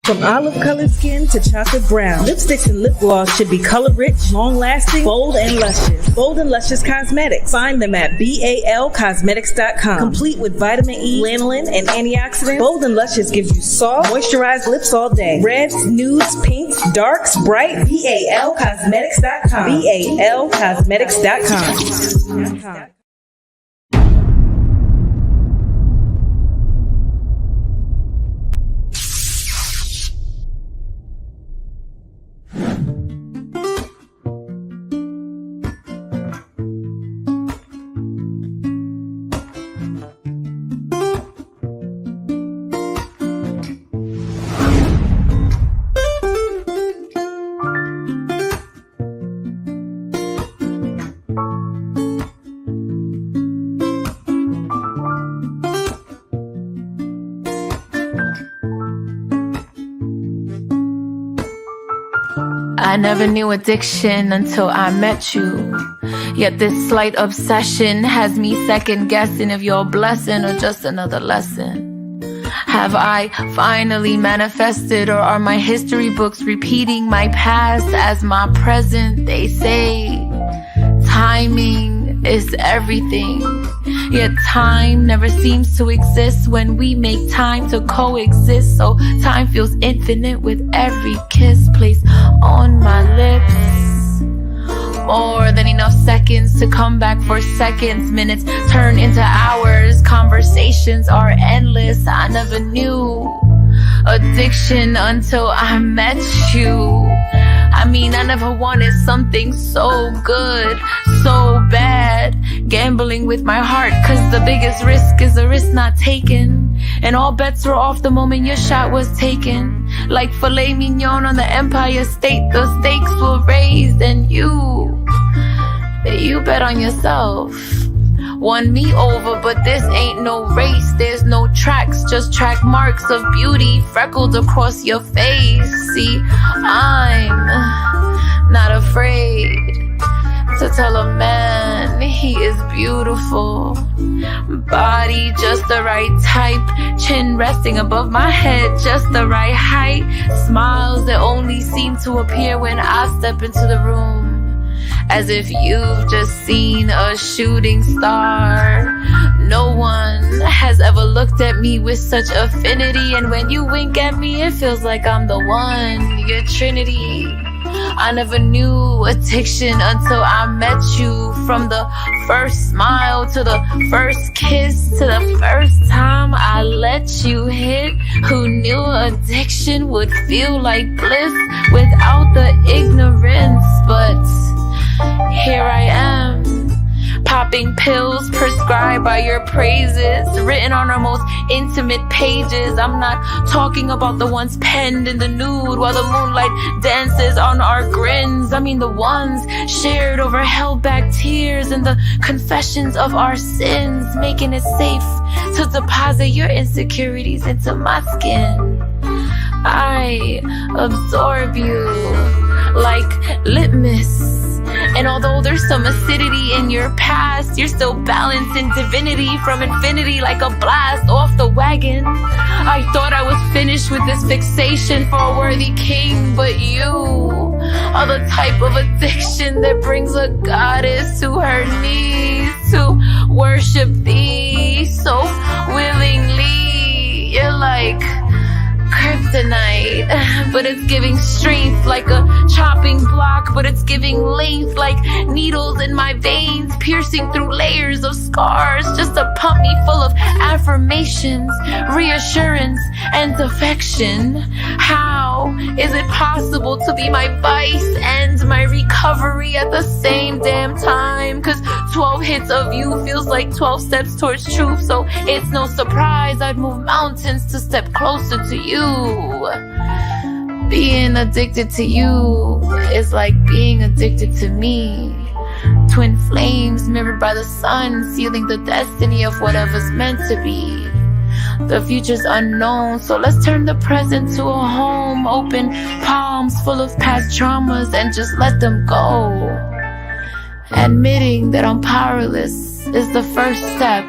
From olive-colored skin to chocolate brown, lipsticks and lip gloss should be color-rich, long-lasting, bold, and luscious. Bold and Luscious Cosmetics. Find them at B.ankha.com. Complete with vitamin E, lanolin, and antioxidants, Bold and Luscious gives you soft, moisturized lips all day. Reds, nudes, pinks, darks, bright. B.ankha.com. B.ankha.com. I never knew addiction until I met you. Yet this slight obsession has me second guessing if you're a blessing or just another lesson. Have I finally manifested, or are my history books repeating my past as my present? They say timing is everything. Yet time never seems to exist when we make time to coexist. So time feels infinite with every kiss placed on my lips. More than enough seconds to come back for seconds. Minutes turn into hours. Conversations are endless. I never knew addiction until I met you. I mean, I never wanted something so good, so bad. Gambling with my heart, cause the biggest risk is a risk not taken. And all bets were off the moment your shot was taken. Like filet mignon on the Empire State, the stakes were raised. And you bet on yourself. Won me over, but this ain't no race. There's no tracks, just track marks of beauty freckled across your face. See, I'm not afraid to tell a man he is beautiful. Body just the right type, chin resting above my head, just the right height. Smiles that only seem to appear when I step into the room. As if you've just seen a shooting star. No one has ever looked at me with such affinity. And when you wink at me, it feels like I'm the one, your trinity. I never knew addiction until I met you. From the first smile to the first kiss to the first time I let you hit. Who knew addiction would feel like bliss without the ignorance? But here I am, popping pills prescribed by your praises, written on our most intimate pages. I'm not talking about the ones penned in the nude while the moonlight dances on our grins. I mean the ones shared over held back tears and the confessions of our sins, making it safe to deposit your insecurities into my skin. I absorb you like litmus. And although there's some acidity in your past, you're still balanced in divinity from infinity like a blast off the wagon. I thought I was finished with this fixation for a worthy king, but you are the type of addiction that brings a goddess to her knees to worship thee so willingly. You're like kryptonite, but it's giving strength like a chopping block, but it's giving length like needles in my veins, piercing through layers of scars just to pump me full of affirmations, reassurance, and affection. How is it possible to be my vice and my recovery at the same damn time? Cause 12 hits of you feels like 12 steps towards truth, so it's no surprise I'd move mountains to step closer to you. Being addicted to you is like being addicted to me. Twin flames mirrored by the sun, sealing the destiny of whatever's meant to be. The future's unknown, so let's turn the present to a home. Open palms full of past traumas and just let them go. Admitting that I'm powerless is the first step.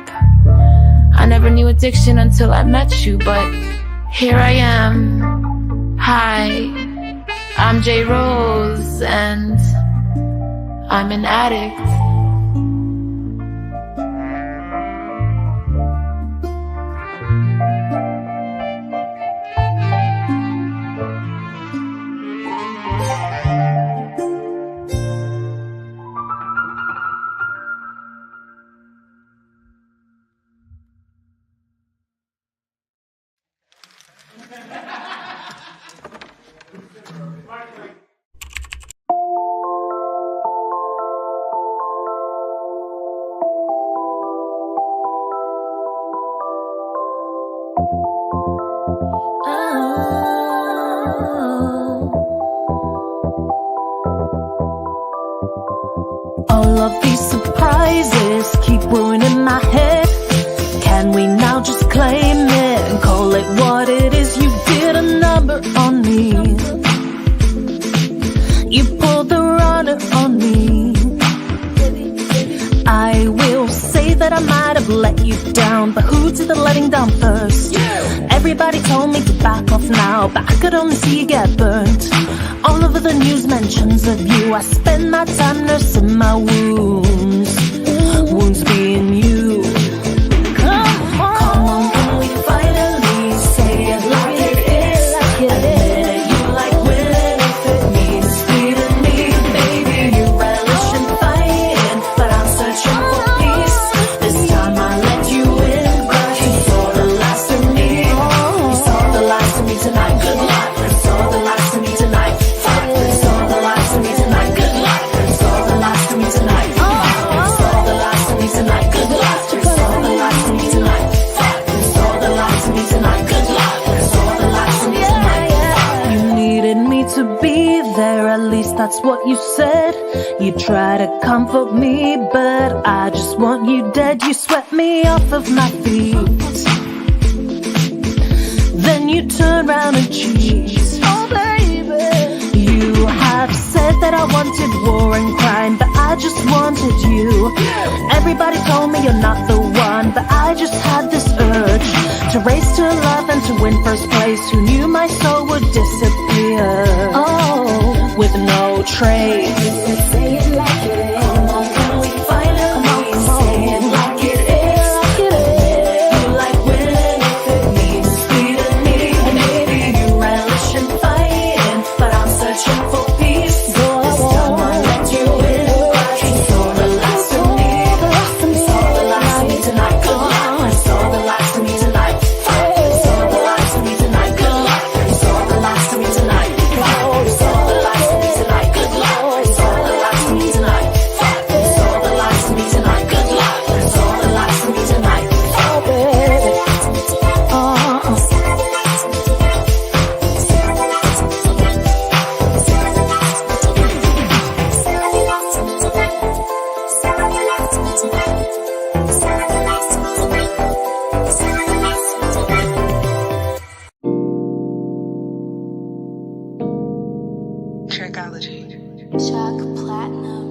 I never knew addiction until I met you, but here I am, Hi, I'm J.Rose and I'm an addict. All of these surprises keep ruining my head. Can we now just claim it and call it what it is? You did a number on me. You pulled the runner on me. I will say that I might have let you down, but who did the letting down first? Everybody told me to back off now, but I could only see you get burnt. All over the news mentions of you. I spend my time nursing my wounds, wounds being you. Come on, can we finally say it like it is? Admit it, you like winning if it means beating me. Maybe you relish in fighting, but I'm searching for peace. This time I let you in, but you saw the last of me. You saw the last of me tonight. Good luck. You saw the last of me tonight. You saw the last of me tonight. Good luck. You saw the last of me tonight. You saw the last of me tonight. Good luck. You saw the last of me tonight. You saw the last of me tonight. Good luck. You saw the last of me tonight. You needed me to be there, at least that's what you said. You try to comfort me, but I just want you dead. You swept me off of my feet, then you turn round and cheat. Oh baby, you have said that I wanted war and crime, but I just wanted you. Everybody told me you're not the one, but I just had this urge to race to love and to win first place. Who knew my soul would disappear? Oh, with no trace. Say it like it is. Come on, can we finally say it like it is? You like winning if it means beating me. Maybe you relish in fighting, but I'm searching for peace. This time I let you in, but you saw the last of me. You saw the last of me tonight. Good luck. You saw the last of me tonight. You saw the last of me tonight. Good luck. You saw the last of me tonight. You saw the last of me tonight. Good luck. You saw the last of me tonight. You saw the last of me tonight. Good luck. You saw the last of me tonight. Oh baby, Chuck Platinum.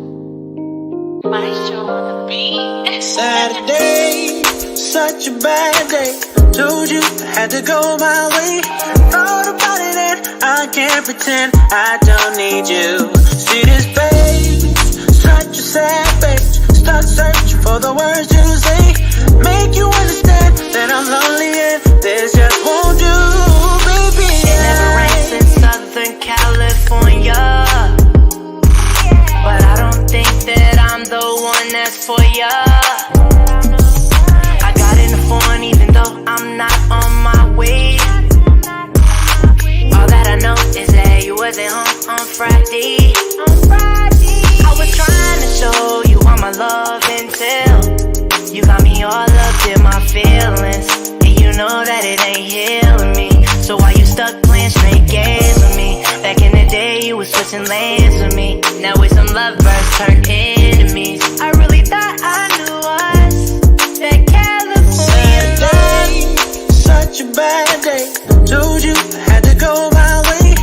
Maestro on the beat. Saturday, such a bad day. Told you I had to go my way. Thought about it and I can't pretend I don't need you. See this page, such a sad page. Stuck searching for the words to say. Make you understand that I'm lonely and this just won't do, baby. It never rains in Southern California, but I don't think that I'm the one that's for ya. I got in the phone even though I'm not on my way. All that I know is that you wasn't home on Friday. I was trying to show you all my love until you got me all up in my feelings, and you know that it ain't healing me. So why you stuck playing straight games with me? Back in the day you was switching lanes with me. Now we some lovebirds turned enemies. I really thought I knew us. That California Saturday, such a bad day. Told you I had to go my way.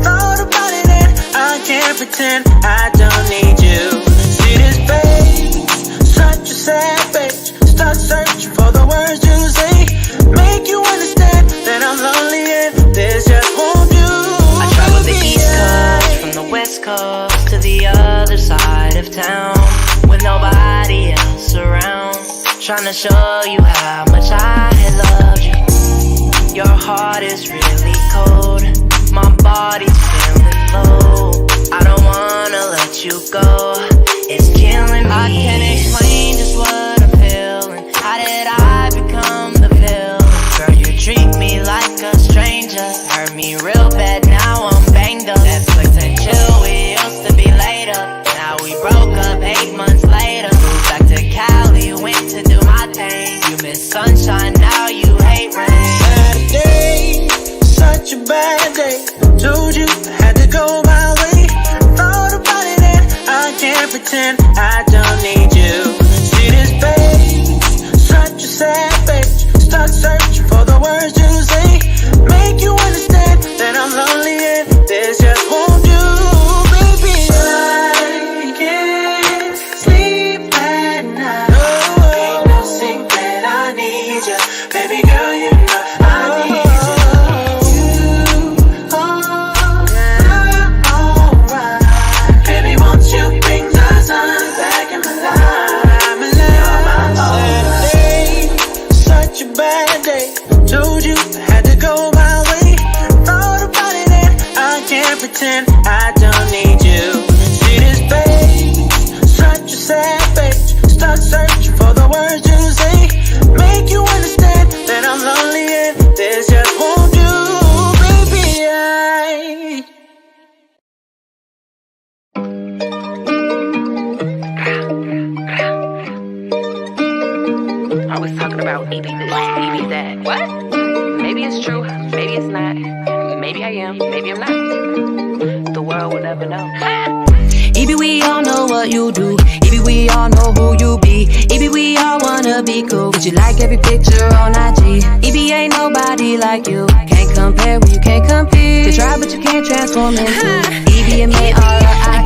Thought about it and I can't pretend I don't need you. See this page, such a sad page. Start searching for the words to say. Make you understand that I'm lonely and this just won't do. with nobody else around. Tryna show you how much I had loved you. Your heart is really cold, my body's feeling low. I don't wanna let you go, it's killing me. I can't explain just what I'm feeling. How did I become the villain? Girl, you treat me like a stranger, hurt me real bad, now I'm banged up. Netflix and chill, we used to be laid up. Now we broke up 8 months later. Moved back to Cali, went to do my thing. You miss sunshine, now you hate rain. Saturday, such a bad day. Told you I had to go my way. Thought about it and I can't pretend I don't need you. See this page, such a sad page. Stuck searching for the words to say. Make you understand that I'm lonely and this just won't do. Baby, I can't sleep at night. Ain't no secret, I need you. Baby girl, you know I need you. You are alright. Baby, won't you bring the sun back in my life? I'm in love. Saturday, such a bad day. Told you I had to go my way. Thought about it and I can't pretend I don't need you. See this page, such a sad page. Stuck searching for the words to say. Make you understand that I'm lonely and this just won't do. Baby, Always talking about EB this, EB that. What? Maybe it's true, maybe it's not. Maybe I am, maybe I'm not. The world will never know. EB, we all know what you do. EB, we all know who you be. EB, we all wanna be cool. But you like every picture on IG. EB, ain't nobody like you. Can't compare when you can't compete. You try but you can't transform into EB.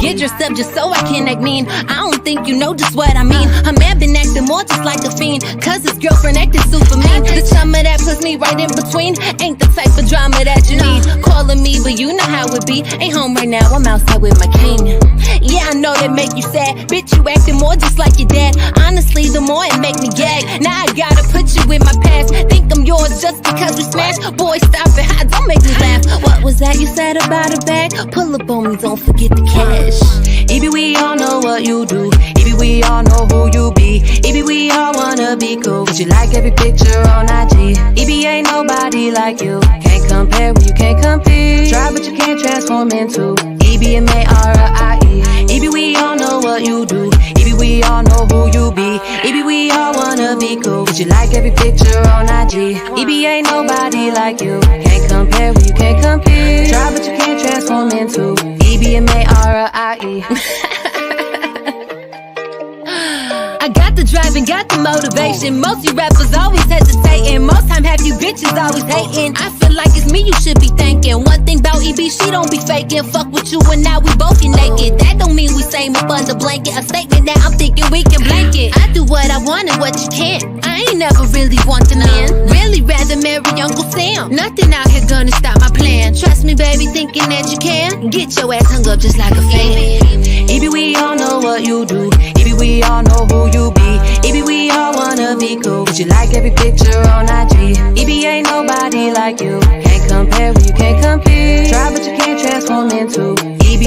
Get dressed up just so I can act mean. I don't think you know just what I mean. A man been acting more just like a fiend, cause his girlfriend acting super mean. The chumma that puts me right in between ain't the type of drama that you need. Calling me, but you know how it be. Ain't home right now, I'm outside with my king. Yeah, I know that make you sad. Bitch, you acting more just like your dad. Honestly, the more it make me gag. Now I gotta put you in my past. Think I'm yours just because we smashed. Boy, stop it, don't make me laugh. What was that you said about a bag? Pull up on me, don't forget the cash. EB, we all know what you do. EB, we all know who you be. EB, we all wanna be cool. But you like every picture on IG. EB, ain't nobody like you. Can't compare when you can't compete. Try but you can't transform into EB. EB, we all know what you do. EB, we all know who you be. EB, we all wanna be cool. But you like every picture on IG. EB, ain't nobody like you. Can't compare when you can't compete. Try but you can't transform into EB. I got the drive and got the motivation. Most you rappers always hesitating. Most time have you bitches always hating. I feel like it's me you should be thanking. One thing about EB, she don't be faking. Fuck with you and now we both get naked. That don't mean we same up under blanket. A statement that I'm thinking we can blanket. I do what I want and what you can't. I ain't never really want the man. Really rather marry Uncle Sam. Nothing out here gonna stop my plan. Trust me, baby, thinking that you can. Get your ass hung up just like a fan. EB, we all know what you do. EB, we all know who you be. EB, we all wanna be cool. But you like every picture on IG. EB, ain't nobody like you. Can't compare when you can't compete. Try but you can't transform into EB.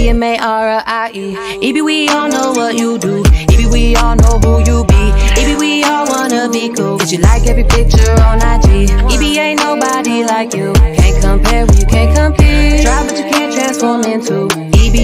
EB, we all know what you do. EB, we all know who you be. EB, we all wanna be cool. But you like every picture on IG. EB, ain't nobody like you. Can't compare when you can't compete. Try but you can't transform into EB.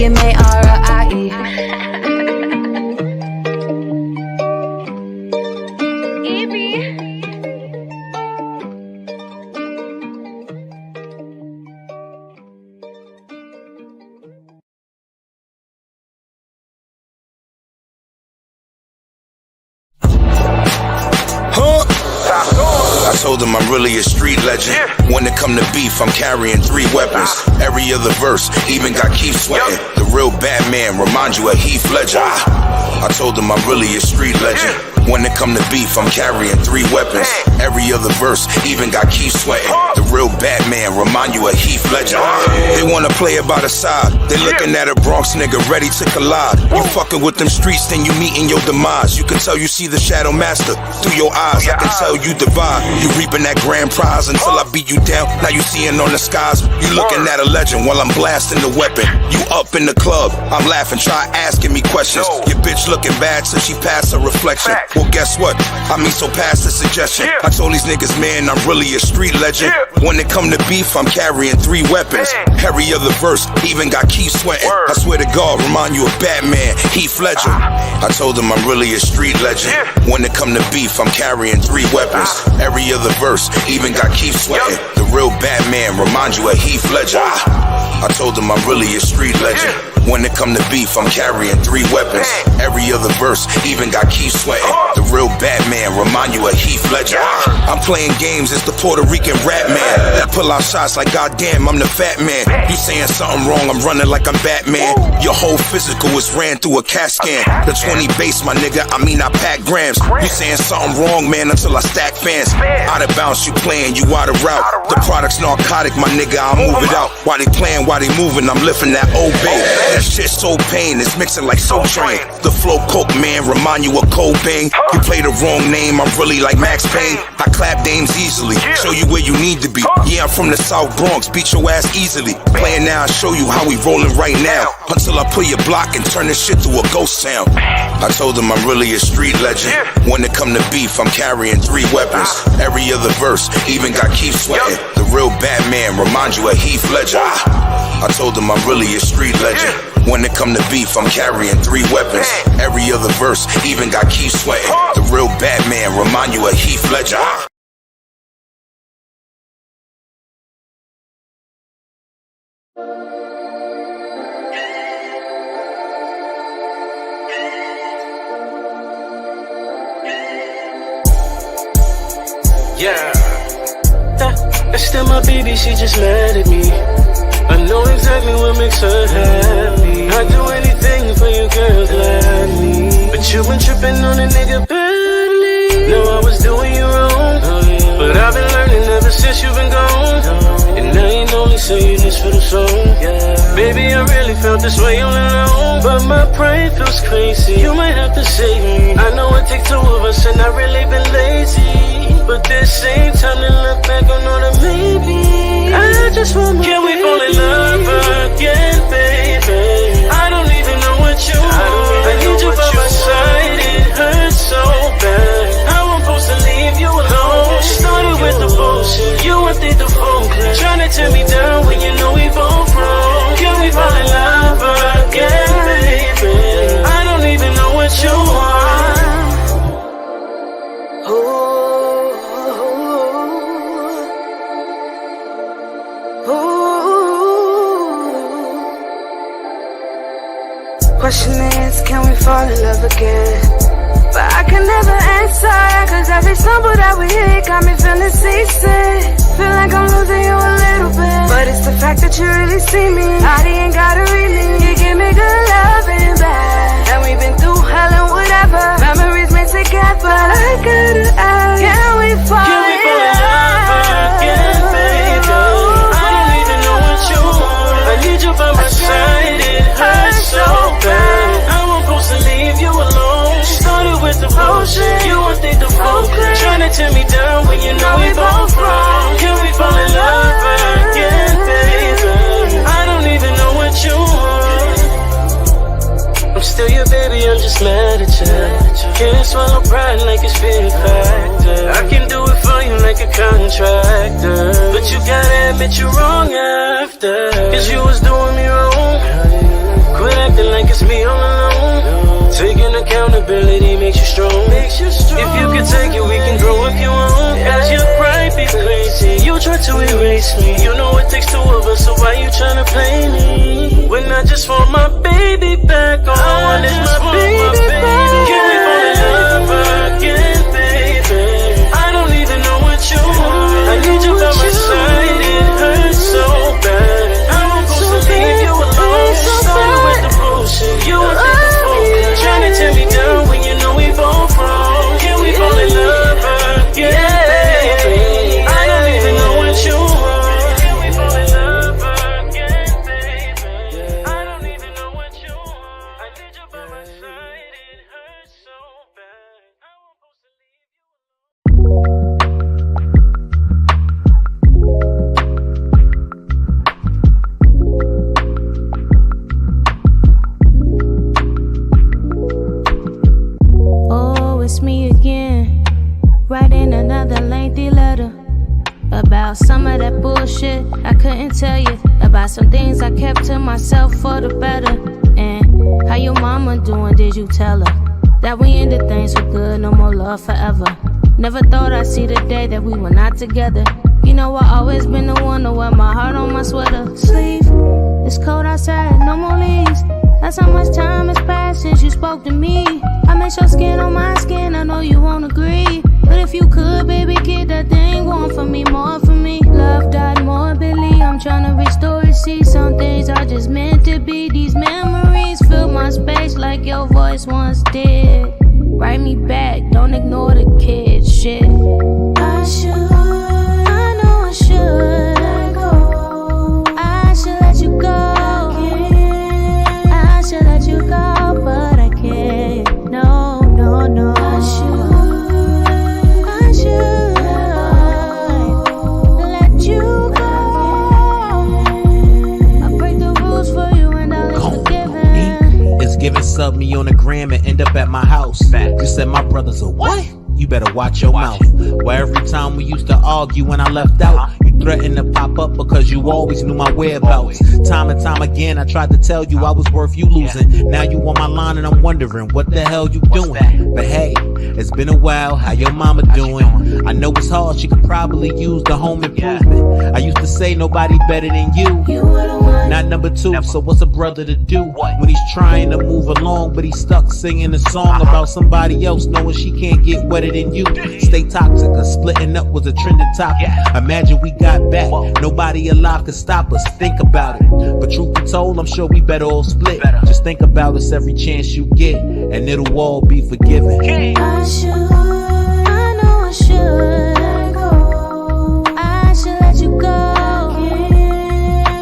I told them I'm really a street legend. When it come to beef, I'm carrying 3 weapons. Every other verse, even got Keith sweating. The real Batman remind you of Heath Ledger. I told them I'm really a street legend. When it come to beef, I'm carrying 3 weapons. Every other verse, even got Keith sweating. The real Batman, remind you of Heath Ledger. They wanna play it by the side. They looking at a Bronx nigga ready to collide. You fucking with them streets, then you meeting your demise. You can tell you see the Shadow Master through your eyes. I can tell you divide. You reaping that grand prize until I beat you down. Now you seeing on the skies. You looking at a legend while I'm blasting the weapon. You up in the club, I'm laughing, try asking me questions. Your bitch looking bad till she pass her reflection. Well, guess what? I mean, so pass the suggestion. I told these niggas, man, I'm really a street legend. When it come to beef, I'm carrying 3 weapons. Every other verse, even got Keith sweating. I swear to God, remind you of Batman, Heath Ledger. I told them I'm really a street legend. When it come to beef, I'm carrying 3 weapons. Every other verse, even got Keith sweating. The real Batman, remind you of Heath Ledger. I told them I'm really a street legend. When it come to beef, I'm carrying 3 weapons. Every other verse, even got Keith sweating. The real Batman, remind you of Heath Ledger. I'm playing games as the Puerto Rican rap man. That pull out shots like goddamn, I'm the fat man. You saying something wrong, I'm running like I'm Batman. Your whole physical is ran through a CAT scan. The 20 base, my nigga, I mean I pack grams. You saying something wrong, man, until I stack fans. Out of bounds, you playing, you out of route. The product's narcotic, my nigga, I move it out. While they playing, while they moving, I'm lifting that old bait. That shit so pain, it's mixing like Soul Train. The flow coke, man, remind you of Cobain. You play the wrong name, I'm really like Max Payne. I clap names easily, show you where you need to be. Yeah, I'm from the South Bronx, beat your ass easily. Playing now, I show you how we rolling right now. Until I pull your block and turn this shit to a ghost sound. I told them I'm really a street legend. When it come to beef, I'm carrying 3 weapons. Every other verse, even got Keith sweating. The real Batman, remind you of Heath Ledger. I told them I'm really a street legend. When it come to beef, I'm carrying 3 weapons. Every other verse, even got Keith sweating. The real Batman, remind you of Heath Ledger. Yeah, that's still my baby, she just mad at me. I know exactly what makes her happy. I'd do anything for you, girl, gladly. But you been tripping on a nigga badly. Know I was doing you wrong, but I've been learning ever since you've been gone. And I ain't only saying this for the song. Baby, I really felt this way all alone, but my pride feels crazy. You might have to save me. I know it takes 2 of us and I really been lazy, but this ain't time to look back on all the maybe. I just want my Can we fall in love again, baby? I don't even know what you want. I need you by my side, it hurts so bad. How I'm supposed to leave you alone? Started with the bullshit, you wanted the phone call, trying to tear me down when you know we both wrong. Can we fall in love again, baby? I don't even know what you want. Question is, can we fall in love again? But I can never answer, cause every stumble that we hit got me feeling seasick. Feel like I'm losing you a little bit, but it's the fact that you really see me. Body ain't gotta read me. You give me good love and bad, and we've been through hell and whatever. Memories made together. I gotta ask, can we fall in love again, baby? I don't even know what you want. I need you by my side, it hurts so bad. I won't supposed to leave you alone. Started with the bullshit, you wanted the phone call, trying to tear me down when you know we both wrong. Can we fall in love again, baby? I don't even know what you want. I'm still your baby, I'm just mad at you. Can't swallow pride like it's fear factor. I can do it for you like a contractor, but you gotta admit you're wrong after, cause you was doing me wrong. Quit acting like it's me all alone. Taking accountability makes you strong. If you can take it, we can grow if you want. As your pride be crazy, you try to erase me. You know it takes 2 of us, so why you tryna play me? When I just want my baby back, all I want is my baby back. Can we fall in love again, baby? I don't even know what you want. I need you by my side, it hurts so bad. I'm supposed to leave you alone. Started with the bullshit, you wanted the phone call, trying to tear me down when you know we both wrong. me again, writing another lengthy letter about some of that bullshit I couldn't tell you, about some things I kept to myself for the better. And how your mama doing, did you tell her that we ended things for good, no more love forever? Never thought I'd see the day that we were not together. You know I always been the one to wear my heart on my sweater sleeve. It's cold outside, no more leaves. That's how much time has passed since you spoke to me. I miss your skin on my skin, I know you won't agree. But if you could, baby, get that thing going for me, more for me. Love died morbidly, I'm trying to restore it. See, some things are just meant to be. These memories fill my space like your voice once did. Write me back, don't ignore the kid shit. I should, I know I should let go. I should let you go. I should let you go, but I can't. No, no, no. I should let you go. I break the rules for you and I'll be forgiven. It's giving sub me on the gram and end up at my house. You said my brother's a what? You better watch your mouth. Where every time we used to argue when I left out, you threatened to pop up because you always knew my whereabouts. Time and time again I tried to tell you I was worth you losing. Now you on my line and I'm wondering what the hell you doing. But hey, it's been a while, how your mama doing? I know it's hard, she could probably use the home improvement. I used to say nobody better than you. Not number two, so what's a brother to do when he's trying to move along but he's stuck singing a song about somebody else knowing she can't get wetter than you? Stay toxic, cause splitting up was a trending topic. Imagine we got back, nobody alive could stop us. Think about it, but truth be told, I'm sure we better all split. Just think about us every chance you get, and it'll all be forgiven. I should, I know I should let go. I should let you go.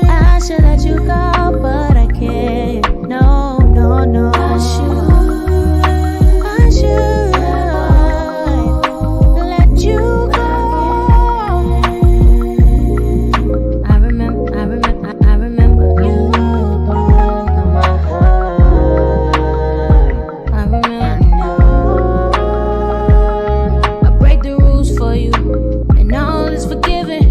I should let you go, but I can't. No, no, no. I should let you go. I remember you. I remember. I break the rules for you, and all is forgiven.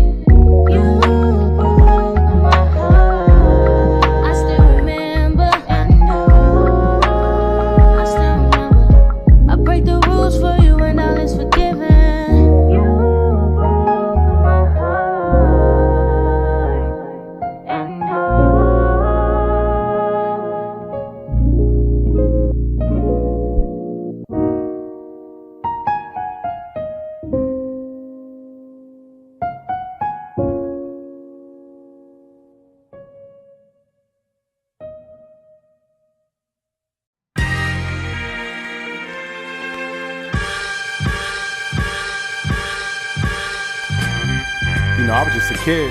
I was just a kid,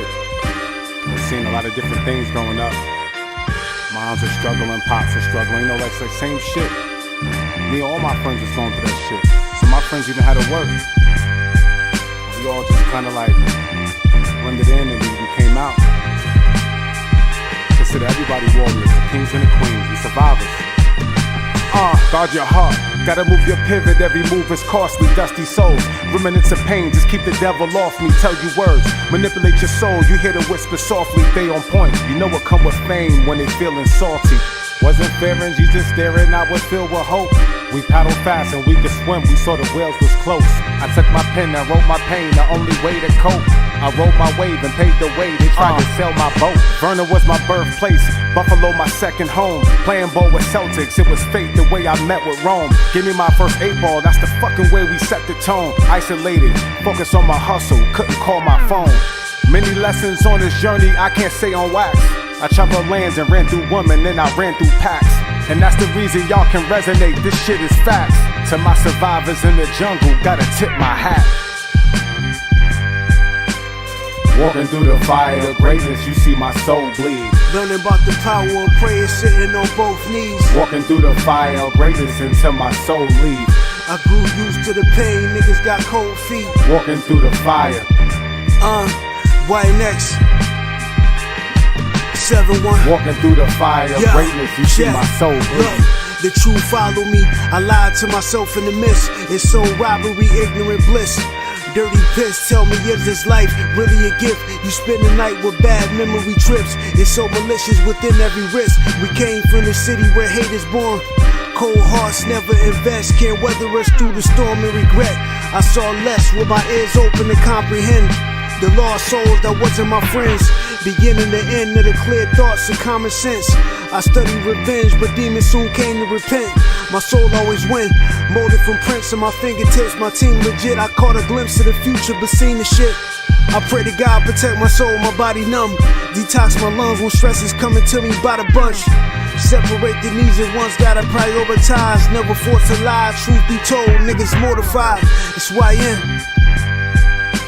seeing a lot of different things growing up. Moms are struggling, pops are struggling, that's like same shit. Me and all my friends was going through that shit. So my friends even had to work. We all just kind of like blended in and we came out. Consider everybody warriors, the kings and the queens, we survivors. Guard your heart. Gotta move your pivot, every move is costly, dusty souls. Remnants of pain, just keep the devil off me, tell you words. Manipulate your soul, you hear the whisper softly, stay on point. You know what come with fame when they feeling salty. Wasn't fearing, Jesus staring, I was filled with hope. We paddled fast and we could swim, we saw the whales was close. I took my pen and wrote my pain, the only way to cope. I rode my wave and paved the way, they tried to sail my boat. Vernon was my birthplace, Buffalo my second home. Playing ball with Celtics, it was fate the way I met with Rome. Give me my first 8 ball, that's the fucking way we set the tone. Isolated, focus on my hustle, couldn't call my phone. Many lessons on this journey I can't say on wax. I traveled lands and ran through women, then I ran through packs. And that's the reason y'all can resonate, this shit is facts. To my survivors in the jungle, gotta tip my hat. Walking through the fire of greatness, you see my soul bleed. Learning about the power of prayer, sitting on both knees. Walking through the fire of greatness until my soul leaves. I grew used to the pain, niggas got cold feet. Walking through the fire. White next. 7-1. Walking through the fire of greatness, you see my soul bleed. The truth follow me. I lied to myself in the mist. It's so robbery, ignorant bliss. Dirty piss, tell me, is this life really a gift? You spend the night with bad memory trips. It's so malicious within every risk. We came from the city where hate is born. Cold hearts never invest. Can't weather us through the storm and regret. I saw less with my ears open to comprehend the lost souls that wasn't my friends. Beginning to end of the clear thoughts and common sense. I studied revenge, but demons soon came to repent. My soul always went, molded from prints on my fingertips. My team legit, I caught a glimpse of the future, but seen the shit. I pray to God protect my soul, my body numb. Detox my lungs when stress is coming to me by the bunch. Separate the needs at once, gotta prioritize. Never force to lie, truth be told, niggas mortified. It's YN.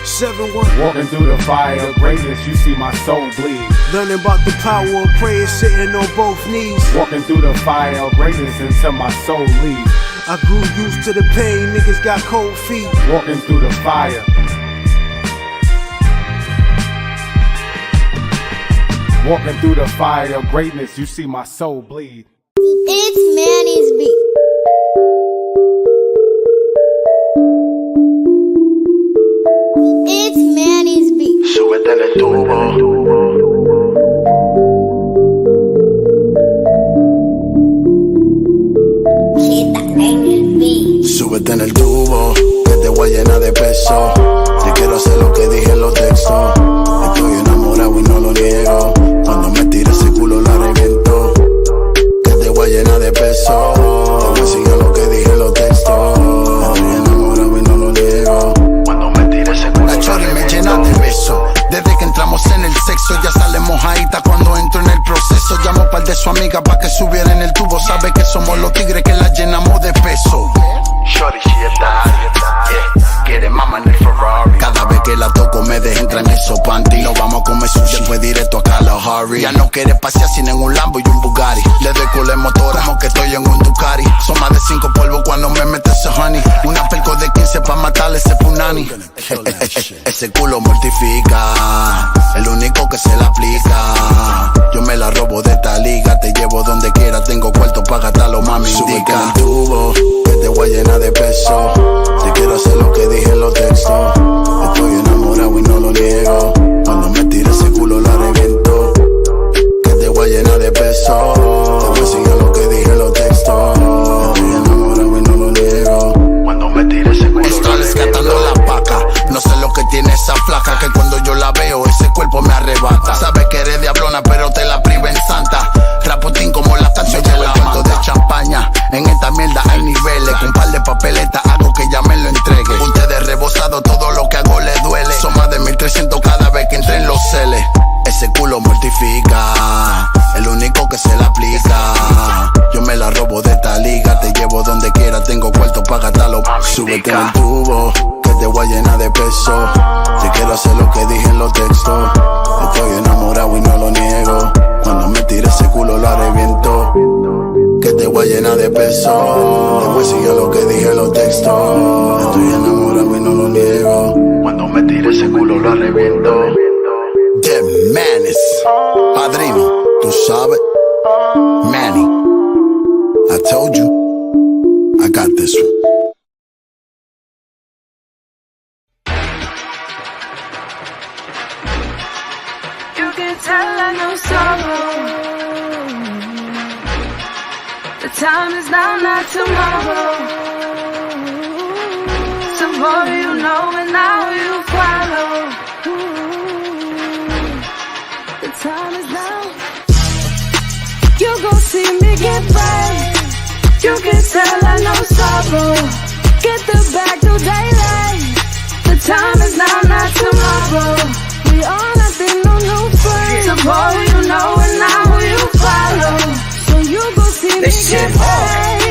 7-1. Walking through the fire of greatness, you see my soul bleed. Learning about the power of prayer, sitting on both knees. Walking through the fire of greatness until my soul leaves. I grew used to the pain, niggas got cold feet. Walking through the fire. Walking through the fire of greatness, you see my soul bleed. It's Manny's beat. It's Manny's beat. Súbete en el tubo. Súbete en el tubo, que te voy a llenar de peso. Si quiero hacer lo que dije en los textos. Estoy enamorado y no lo niego. Cuando me tire ese culo la reviento. Que te voy a llenar de peso. Te voy a seguir lo que dije en los textos. Estoy enamorado y no lo niego. Cuando me tire ese culo la chori me llena de besos. Desde que entramos en el sexo ya sale mojadita cuando entro en el proceso. Llamo par de su amiga pa' que subiera en el tubo. Sabe que somos los tigres que la llenamos de peso. Shorty, she a yeah. Quiere mamá en el Ferrari. Cada vez que la toco me deja entrar en esos panties. Nos vamos a comer sushi, después directo a Kalahari. Ya no quiere pasear sin en un Lambo y un Bugatti. Le doy con la motora como que estoy en un Ducati. Son más de 5 polvos cuando me mete ese honey. Una pelco de 15 pa' matarle ese punani. Ese culo mortifica, el único que se la aplica. Yo me la robo de esta liga. Te llevo donde quiera, tengo cuarto pa' gastarlo, mami. Súbete en el tubo, que te voy a llenar de peso. Si quiero hacer lo que dije en los textos. Estoy enamorado y no lo niego. Cuando me tire ese culo la reviento. Que te voy a llenar de peso. Te voy a seguir lo que dije en los textos. Estoy enamorado y no lo niego. Cuando me tire ese culo estoy rescatando la paca. No sé lo que tiene esa flaca, que cuando yo la veo ese cuerpo me arrebata. Sabes que eres diablona pero te la priva en santa. Rapotín como la canción de la manta de champaña. En esta mierda hay niveles. Con un par de papeletas hago que ya me lo entregue. Ustedes rebosado, todo lo que hago le duele. Son más de 1300 cada vez que entre en los celes. Ese culo mortifica, el único que se la aplica. Yo me la robo de esta liga. Te llevo donde quiera, tengo cuarto pa' gastarlo. Súbete en el tubo, que te voy a llenar de peso. Si quiero hacer lo que dije en los textos. Estoy enamorado y no lo niego. Cuando me tire ese culo la reviento. Que te voy a llenar de peso. Después sigue lo que dije en los textos. Estoy enamorado y no lo niego. Cuando me tire ese culo la reviento. The Manis, padrino, tú sabes. Manny, I told you, I got this one. You can tell I know sorrow. The time is now, not tomorrow. Tomorrow you know and now you follow. The time is now. You gon' see me get back. You can tell I know sorrow. Get the bag till daylight. The time is now, not tomorrow. We all have been on new friends. Tomorrow you know and now you follow. So you gon' see me get back.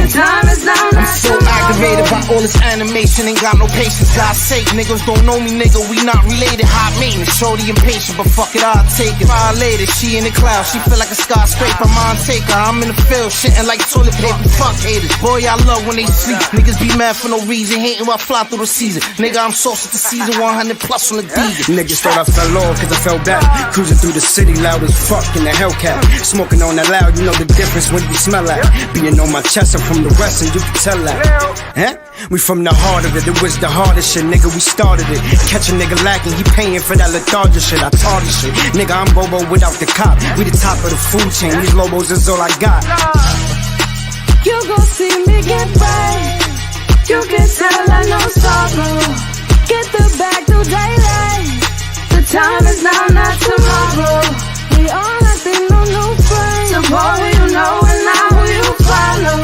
The time is now, not tomorrow. Captivated by all this animation, ain't got no patience. God's sake, niggas don't know me, nigga. We not related. Hot maintenance, shorty impatient, but fuck it, I'll take it. Violated, she in the clouds, she feel like a skyscraper. Mine taker, I'm in the field, shitting like toilet paper. Fuck haters, boy, I love when they sleep. Niggas be mad for no reason, hating while I fly through the season. Nigga, I'm sauce at the season, 100 plus on the diesel. Niggas thought I fell off cause I fell back. Cruising through the city loud as fuck in the Hellcat. Smoking on that loud, you know the difference when you smell that. Being on my chest, I'm from the west and you can tell that. Huh? We from the heart of it was the hardest shit, nigga, we started it. Catch a nigga lacking, he paying for that lethargic shit. I taught this shit, nigga, I'm Bobo without the cop. We the top of the food chain, these lobos is all I got. You gon' see me get right. You can tell I know sorrow. Get the bag through daylight. The time is now, not tomorrow. We all acting on new friends. So boy, who you know and now who you follow.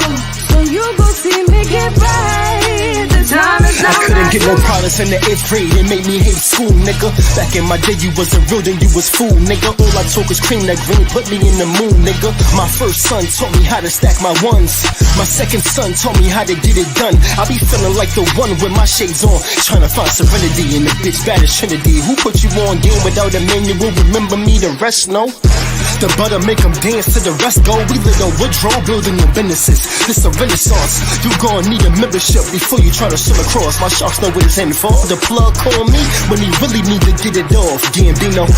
So you gon' see me get right. The time is now, I couldn't get no products in the 8th grade, it made me hate school, nigga. Back in my day, you wasn't real, then you was fool, nigga. All I took was cream that green, put me in the moon, nigga. My first son taught me how to stack my ones. My second son taught me how to get it done. I be feeling like the one with my shades on, trying to find serenity in the bitch bad as Trinity. Who put you on game without a manual? Remember me, the rest no. The butter make them dance to the rest go. We live on Woodrow, building your businesses. This a renaissance. You gon' need a membership before you try to swim across. My sharks know what it's in for. The plug call me when he really need to get it off. Gambino.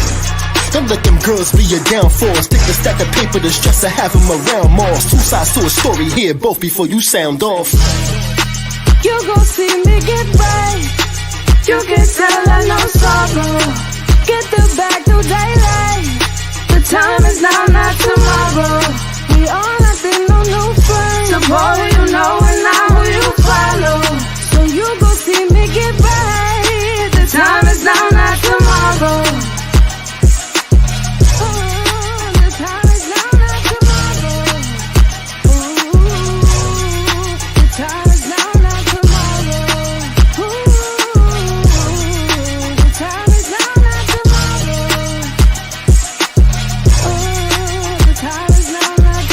Don't let them girls be your downfall. Stick the stack of paper to stress to have them around malls. Two sides to a story here, both before you sound off. You gon' see me get right. You can tell I know sorrow. Get the bag through daylight. The time is now, not tomorrow. We all acting on new friends. So boy, who you know and now who you follow. So you gon' see me get right. The time is now, not tomorrow. The time is now, not tomorrow. The time is now, not tomorrow. The time is now, not tomorrow. The time is now, not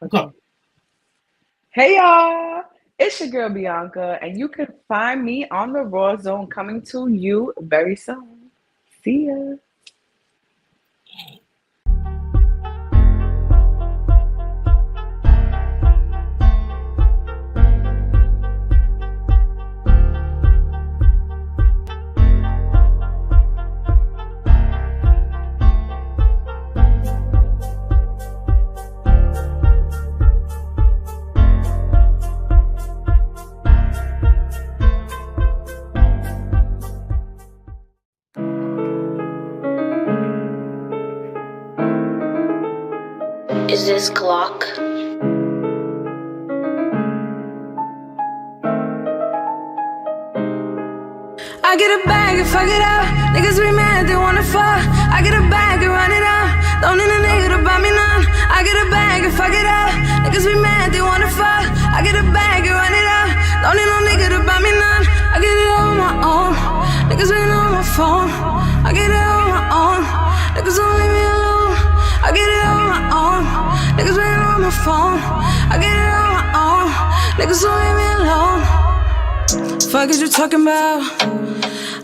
Okay. Hey y'all, it's your girl B.ankha, and you can find me on the Rawrrzone coming to you very soon. See ya. Is this Glock? I get a bag and fuck it up. Niggas be mad, they wanna fuck. I get a bag and run it up. Don't need a nigga to buy me none. I get a bag and fuck it up. Niggas be mad, they wanna fuck. I get a bag and run it up. Don't need no nigga to buy me none. I get it on my own. Niggas been on my phone. I get it on my own. Niggas don't leave me alone. I get it on my own. Niggas been on my phone. I get it on my own. Niggas don't leave me alone. Fuck is you talking about?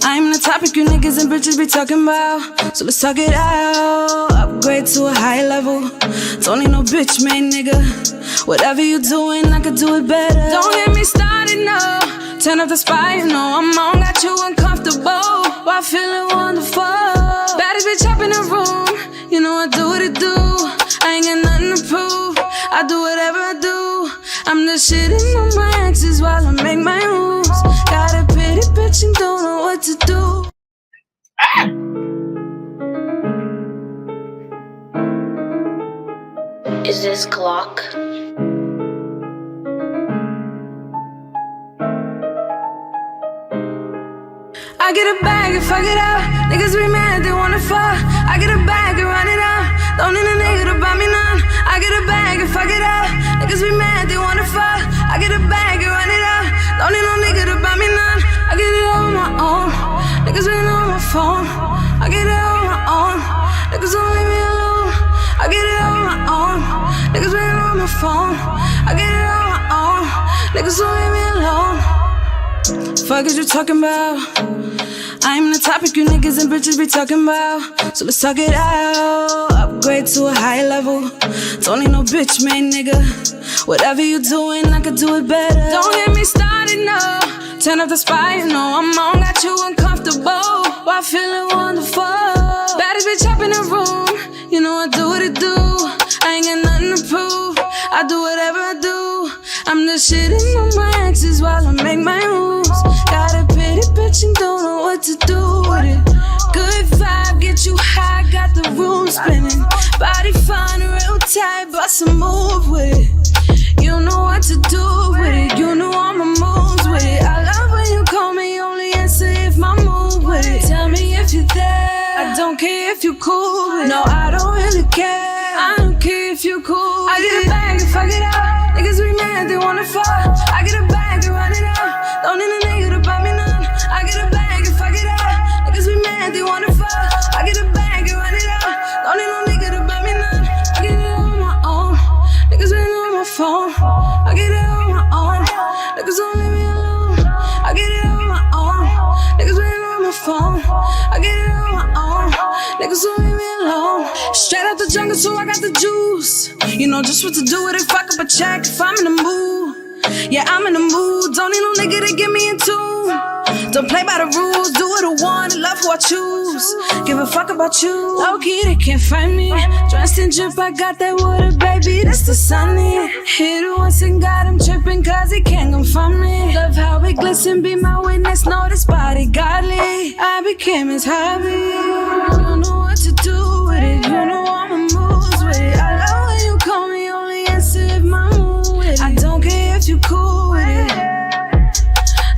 I'm the topic you niggas and bitches be talking about. So let's talk it out. Upgrade to a high level. Don't need no bitch made nigga. Whatever you doing, I could do it better. Don't get me started, no. Turn up the spot, you know I'm on. Got you uncomfortable while feeling wonderful. Baddest bitch up in the room. You know I do what it do. I ain't got nothing to prove. I do whatever I do. I'm just shitting on my exes while I make my moves. Got a pretty bitch and don't know what to do. Is this Glock? I get a bag and fuck it up. Niggas be mad, they wanna fuck. I get a bag and run it up. Don't need a nigga to buy me none. I get a bag and fuck it up. Niggas be mad, they wanna fuck. I get a bag and run it up. Don't need no nigga to buy me none. I get it on my my own. Niggas been on my phone. I get it on my own. Niggas don't leave me alone. I get it on my own. Niggas been on my phone. I get it on my own. Niggas don't leave me alone. Fuck is you talking about? I'm the topic you niggas and bitches be talking about. So let's talk it out. Upgrade to a high level. Don't need no bitch made nigga. Whatever you doing, I could do it better. Don't get me started, no. Turn up the spot, you know I'm on. Got you uncomfortable while feeling wonderful. Baddest bitch up in the room. You know I do what it do. I ain't got nothing to prove. I do whatever I do. I'm just shitting on my exes while I make my moves. Got a pity bitch and don't know what to do with it. Good vibe, get you high, got the room spinning. Body fine, real tight, bust a move with it. You know what to do with it. You know all my moves with it. I love when you call me, only answer if my mood with it. Tell me if you're there. I don't care if you cool with it. No, I don't really care. I don't care if you cool with it. I get a bag and fuck it up. Niggas be mad, they wanna fuck. I get a bag and run it up. Don't need a nigga to buy me none. I get a bag and fuck it up. Niggas be mad, they wanna fuck. I get a bag and run it up. Don't need no nigga to buy me none. I get it on my own. Niggas been on my phone. I get it on my own. Niggas don't leave me alone. I get it on my own. Niggas been on my phone. I get it on my own. Niggas don't leave me alone. Straight out the jungle, so I got the juice. You know just what to do with it. Fuck up a check if I'm in the mood. Yeah, I'm in the mood. Don't need no nigga to get me in tune. Don't play by the rules. Do what I want and love who I choose. Give a fuck about you. Low key, they can't find me. Dressed in drip, I got that water, baby. That's the sunny. Hit it once and got him tripping, cause he can't come find me. Love how it glisten, be my witness. Know this body godly. I became his hobby. You know what to do with it. You know all my moves with it. I love when you call me, only answer if my mood with it. I don't care if you cool with it.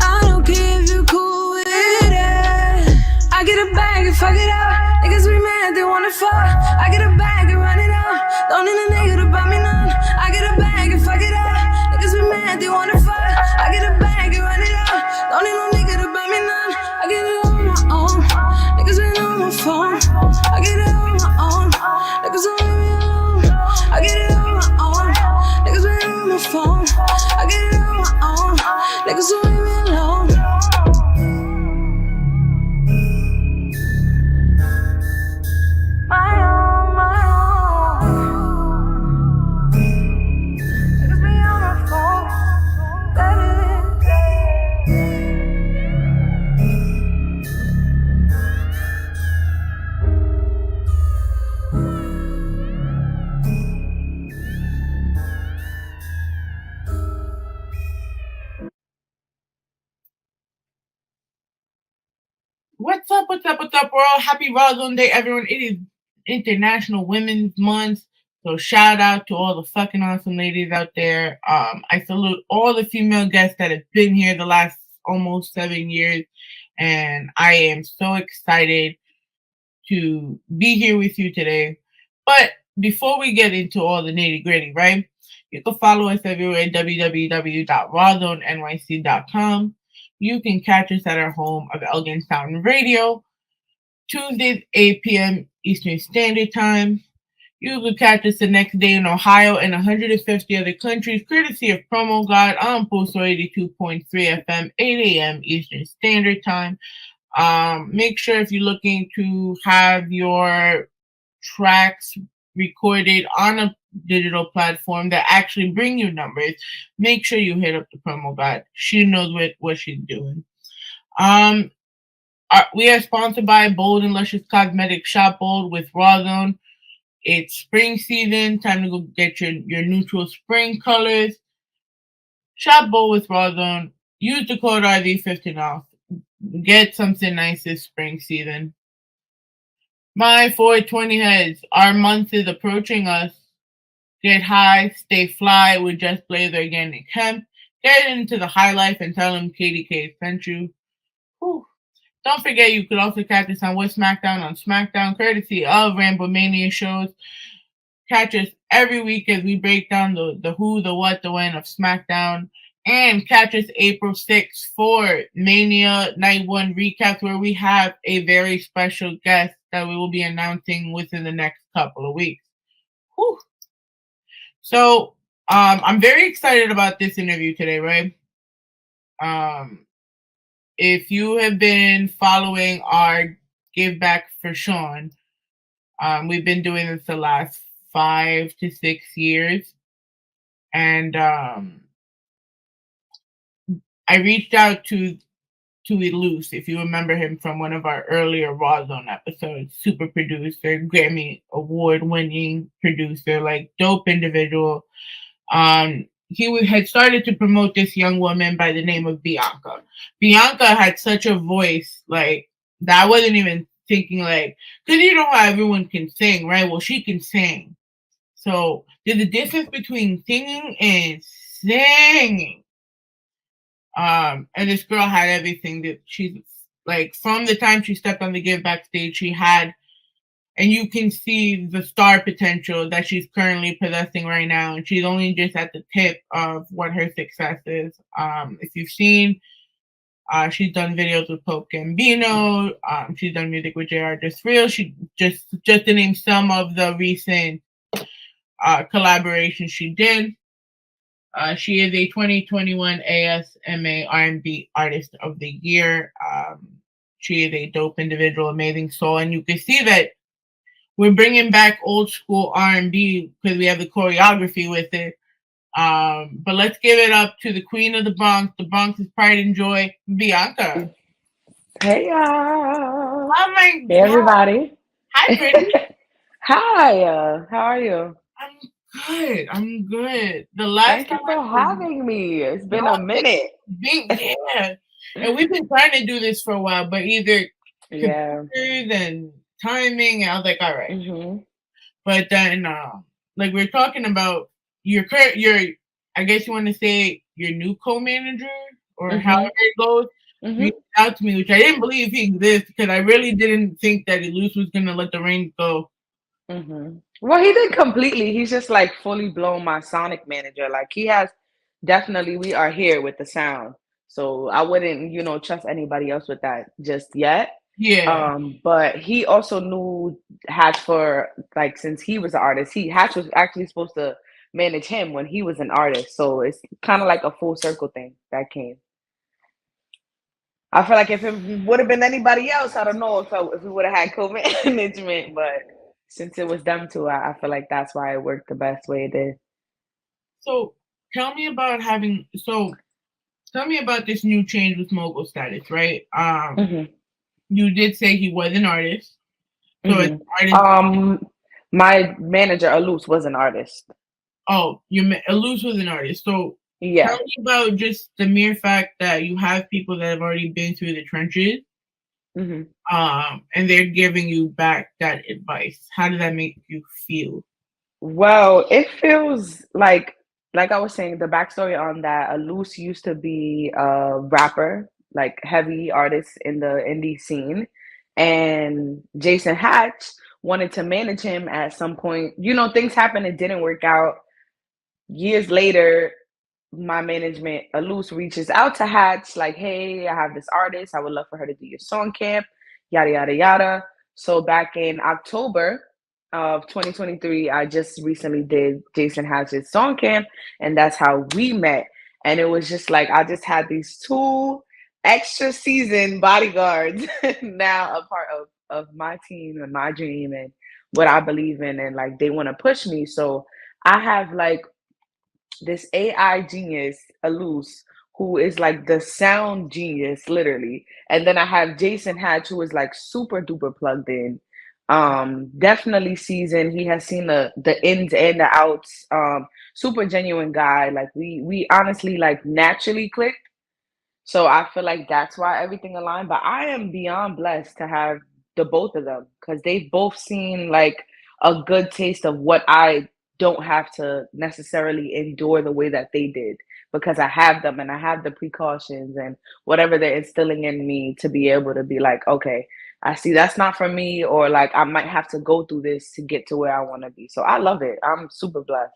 I don't care if you cool with it. I get a bag and fuck it up. Niggas be mad, they wanna fuck. I get a bag and run it up. Don't need a nigga to buy me none. I get a bag and fuck it up. Niggas be mad, they wanna fuck. I get a bag and run it up. Don't need no nigga to buy me none. I get it on my own. Niggas been on my phone. I get it on my own. Niggas don't leave me alone. I get it on my own. Niggas been on my phone. I get it on my own. Niggas don't leave me alone. My own, my own. Niggas be on my phone. That is. What's up, world? Happy Rawrrzone Day, everyone. It is International Women's Month, so shout out to all the fucking awesome ladies out there. I salute all the female guests that have been here the last almost 7 years, and I am so excited to be here with you today. But before we get into all the nitty-gritty, right, you can follow us everywhere at www.rawrzoneny.com. You can catch us at our home of Elegant Sound Radio, Tuesdays, 8 p.m. Eastern Standard Time. You can catch us the next day in Ohio and 150 other countries, courtesy of Promo God on Postal 82.3 FM, 8 a.m. Eastern Standard Time. Make sure if you're looking to have your tracks recorded on a digital platform that actually bring you numbers, make sure you hit up the Promo God. She knows what she's doing. We are sponsored by Bold and Luscious Cosmetics. Shop Bold with Rawrrzone. It's spring season. Time to go get your neutral spring colors. Shop Bold with Rawrrzone. Use the code RZ15 off. Get something nice this spring season. My 420 heads. Our month is approaching us. Get high, stay fly with Just Blaze Organic Hemp. Get into the high life and tell them KDK sent you. Whew. Don't forget you could also catch us on What's SmackDown on SmackDown, courtesy of Rambo Mania shows. Catch us every week as we break down the who, the what, the when of SmackDown. And catch us April 6th for Mania Night 1 recaps, where we have a very special guest that we will be announcing within the next couple of weeks. Whew. So, I'm very excited about this interview today, right? If you have been following our Giveback for Sean, we've been doing this the last 5 to 6 years. And I reached out to Elus, if you remember him from one of our earlier Rawrrzone episodes. Super producer, Grammy award winning producer, like dope individual. He had started to promote this young woman by the name of B.ankha. B.ankha had such a voice, like, that I wasn't even thinking, like, because you know how everyone can sing, right? Well, she can sing. So there's a difference between singing and singing. And this girl had everything that she's like, from the time she stepped on the Giveback stage, she had, and you can see the star potential that she's currently possessing right now. And she's only just at the tip of what her success is. If you've seen, she's done videos with Pope Gambino. She's done music with J.R. Just Real. She just to name some of the recent collaborations she did. She is a 2021 ASMA R&B Artist of the Year. She is a dope individual, amazing soul, and you can see that we're bringing back old school R&B because we have the choreography with it. But let's give it up to the queen of the Bronx's pride and joy, B.ankha. Hey, y'all. Oh my Hey, everybody. Hi, pretty. Hi. How are you? I'm good. The last Thank you for having me. It's been a minute. Yeah. And we've been trying to do this for a while, but either computers and timing, I was like, all right. Mm-hmm. But then, like, we're talking about your I guess you want to say your new co-manager or however it goes, reached out to me, which I didn't believe he exists because I really didn't think that Elus was going to let the reins go. Well, he did completely. He's just like fully blown my sonic manager. Like, he has definitely, we are here with the sound. So I wouldn't, trust anybody else with that just yet. Yeah. But he also knew Hatch for, like, since he was an artist, Hatch was actually supposed to manage him when he was an artist. So it's kind of like a full circle thing that came. I feel like if it would have been anybody else, I don't know if we would have had co-management, but since it was them two, I feel like that's why it worked the best way it did. So tell me about this new change with Mogulstatus, right? You did say he was an artist. So my manager, Elus, was an artist. Oh, Elus was an artist. So tell me about just the mere fact that you have people that have already been through the trenches. And they're giving you back that advice. How does that make you feel? Well, it feels like I was saying, the backstory on that, Elus used to be a rapper, like heavy artist in the indie scene. And Jason Hatch wanted to manage him at some point. Things happened, it didn't work out. Years later, my management, Elus, reaches out to Hatch, like, hey, I have this artist. I would love for her to do your song camp, yada, yada, yada. So back in October of 2023, I just recently did Jason Hatch's song camp, and that's how we met. And it was just like, I just had these 2 extra season bodyguards now a part of my team and my dream and what I believe in, and like they want to push me. So I have like this AI genius, Elus, who is like the sound genius, literally. And then I have Jason Hatch, who is like super duper plugged in. Definitely seasoned. He has seen the ins and the outs. Super genuine guy. Like we honestly like naturally clicked. So I feel like that's why everything aligned. But I am beyond blessed to have the both of them, because they've both seen like a good taste of what I don't have to necessarily endure the way that they did, because I have them and I have the precautions and whatever they're instilling in me to be able to be like, okay, I see that's not for me, or like I might have to go through this to get to where I want to be. So I love it. I'm super blessed.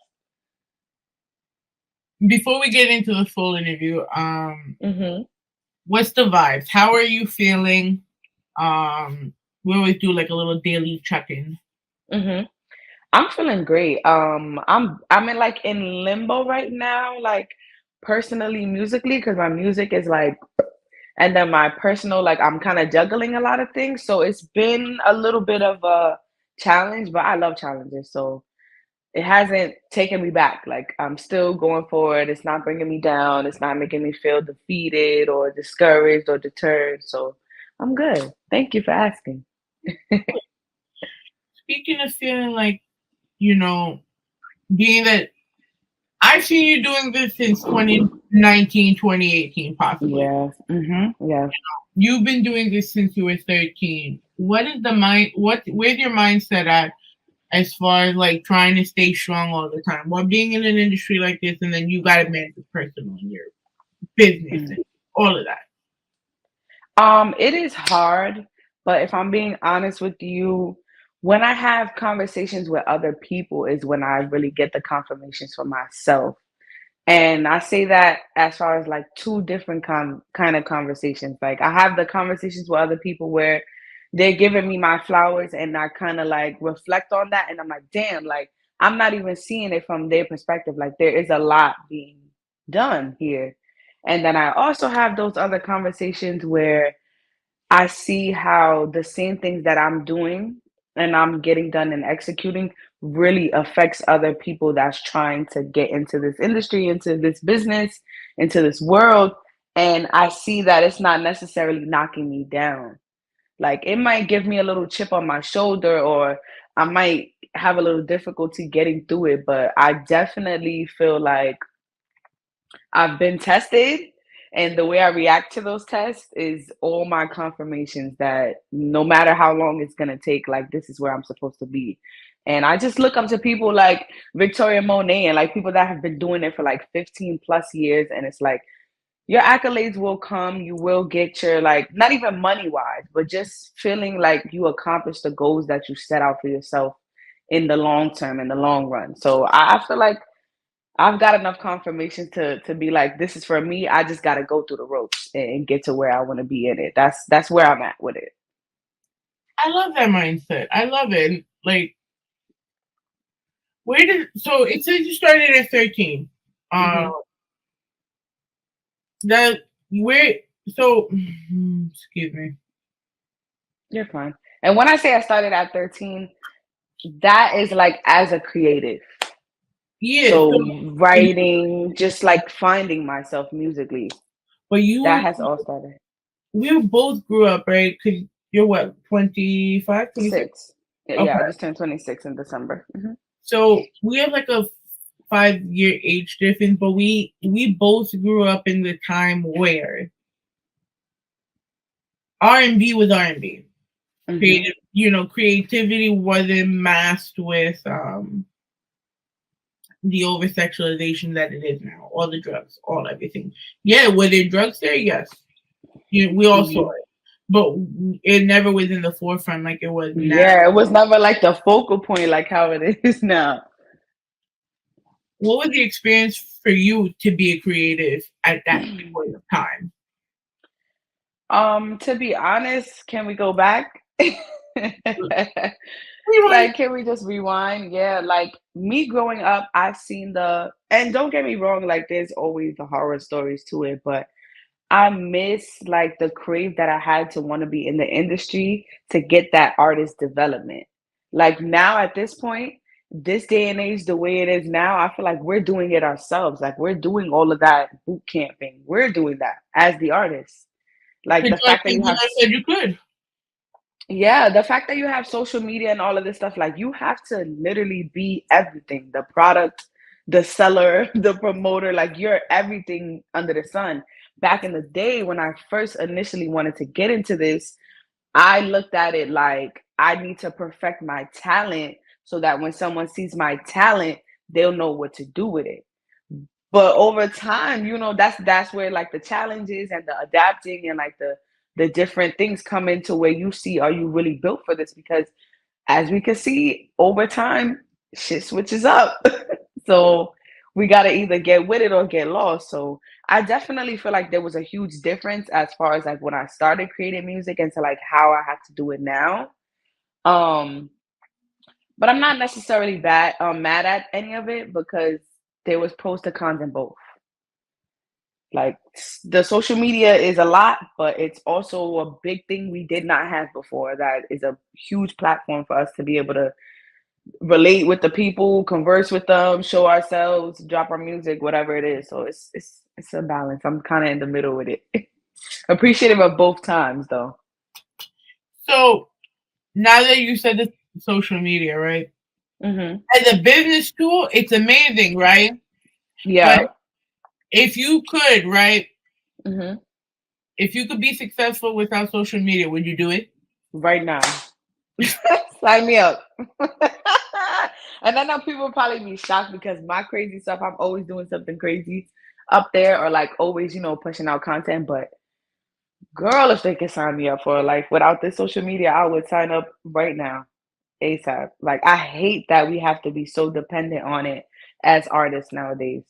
before we get into the full interview, Mm-hmm. what's the vibes? How are you feeling? We always do like a little daily check-in. Mm-hmm. I'm feeling great. I'm in limbo right now, like personally, musically, because my music is like, and then my personal, like I'm kind of juggling a lot of things. So it's been a little bit of a challenge, but I love challenges. So it hasn't taken me back. Like I'm still going forward. It's not bringing me down. It's not making me feel defeated or discouraged or deterred. So I'm good. Thank you for asking. Speaking of feeling like, you know, being that I've seen you doing this since 2019, 2018, possibly. Yeah. Mm-hmm. Yeah. You've been doing this since you were 13. What is the where's your mindset at as far as like trying to stay strong all the time while being in an industry like this, and then you got to manage your personal and your business and all of that? It is hard, but if I'm being honest with you, when I have conversations with other people is when I really get the confirmations for myself. And I say that as far as like two different kind of conversations. Like I have the conversations with other people where they're giving me my flowers and I kind of like reflect on that and I'm like, damn, like I'm not even seeing it from their perspective. Like there is a lot being done here. And then I also have those other conversations where I see how the same things that I'm doing and I'm getting done and executing really affects other people that's trying to get into this industry, into this business, into this world. And I see that it's not necessarily knocking me down. Like it might give me a little chip on my shoulder or I might have a little difficulty getting through it, but I definitely feel like I've been tested, and the way I react to those tests is all my confirmations that no matter how long it's gonna take, like this is where I'm supposed to be. And I just look up to people like Victoria Monet and like people that have been doing it for like 15 plus years, and it's like your accolades will come, you will get your like not even money wise, but just feeling like you accomplished the goals that you set out for yourself in the long term, in the long run. So I feel like I've got enough confirmation to be like, this is for me. I just got to go through the ropes and get to where I want to be in it. That's where I'm at with it. I love that mindset. I love it. Like, so it says you started at 13. Mhm. That where so excuse me. You're fine. And when I say I started at 13, that is like as a creative. Yeah. So writing, just like finding myself musically. But that has all started. We both grew up, right? Because you're what, 25, 26? 6. Yeah, I just turned 26 in December. Mm-hmm. So we have like a 5-year age difference, but we both grew up in the time where R&B was R&B. Mm-hmm. Creativity wasn't masked with the over sexualization that it is now. All the drugs, all everything. Yeah, were there drugs there? Yes. We all saw it. But it never was in the forefront like it was now. Yeah, it was never like the focal point like how it is now. What was the experience for you to be a creative at that point of time? To be honest, can we go back? Like, can we just rewind? Yeah, like me growing up, I've seen and don't get me wrong, like there's always the horror stories to it, but I miss like the crave that I had to want to be in the industry to get that artist development. Like now at this point, this day and age, the way it is now, I feel like we're doing it ourselves. Like we're doing all of that boot camping. We're doing that as the artists. Like the fact that you have said you could. Yeah, the fact that you have social media and all of this stuff, like you have to literally be everything, the product, the seller, the promoter, like you're everything under the sun. Back in the day when I first initially wanted to get into this, I looked at it like I need to perfect my talent so that when someone sees my talent, they'll know what to do with it. But over time, that's where like the challenges and the adapting and like the different things come into where you see, are you really built for this? Because as we can see over time, shit switches up. So we got to either get with it or get lost. So I definitely feel like there was a huge difference as far as like when I started creating music and to like how I have to do it now. Um, but I'm not necessarily mad at any of it because there was pros to cons in both. Like the social media is a lot, but it's also a big thing we did not have before. That is a huge platform for us to be able to relate with the people, converse with them, show ourselves, drop our music, whatever it is. So it's a balance. I'm kind of in the middle with it. Appreciative of both times though. So now that you said the social media, right? Mm-hmm. As a business tool, it's amazing, right? Yeah. But if you could, right? Mm-hmm. If you could be successful without social media, would you do it? Right now. Sign me up. And I know people will probably be shocked because my crazy stuff, I'm always doing something crazy up there or like always, pushing out content. But girl, if they could sign me up for a life without this social media, I would sign up right now. ASAP. Like I hate that we have to be so dependent on it as artists nowadays.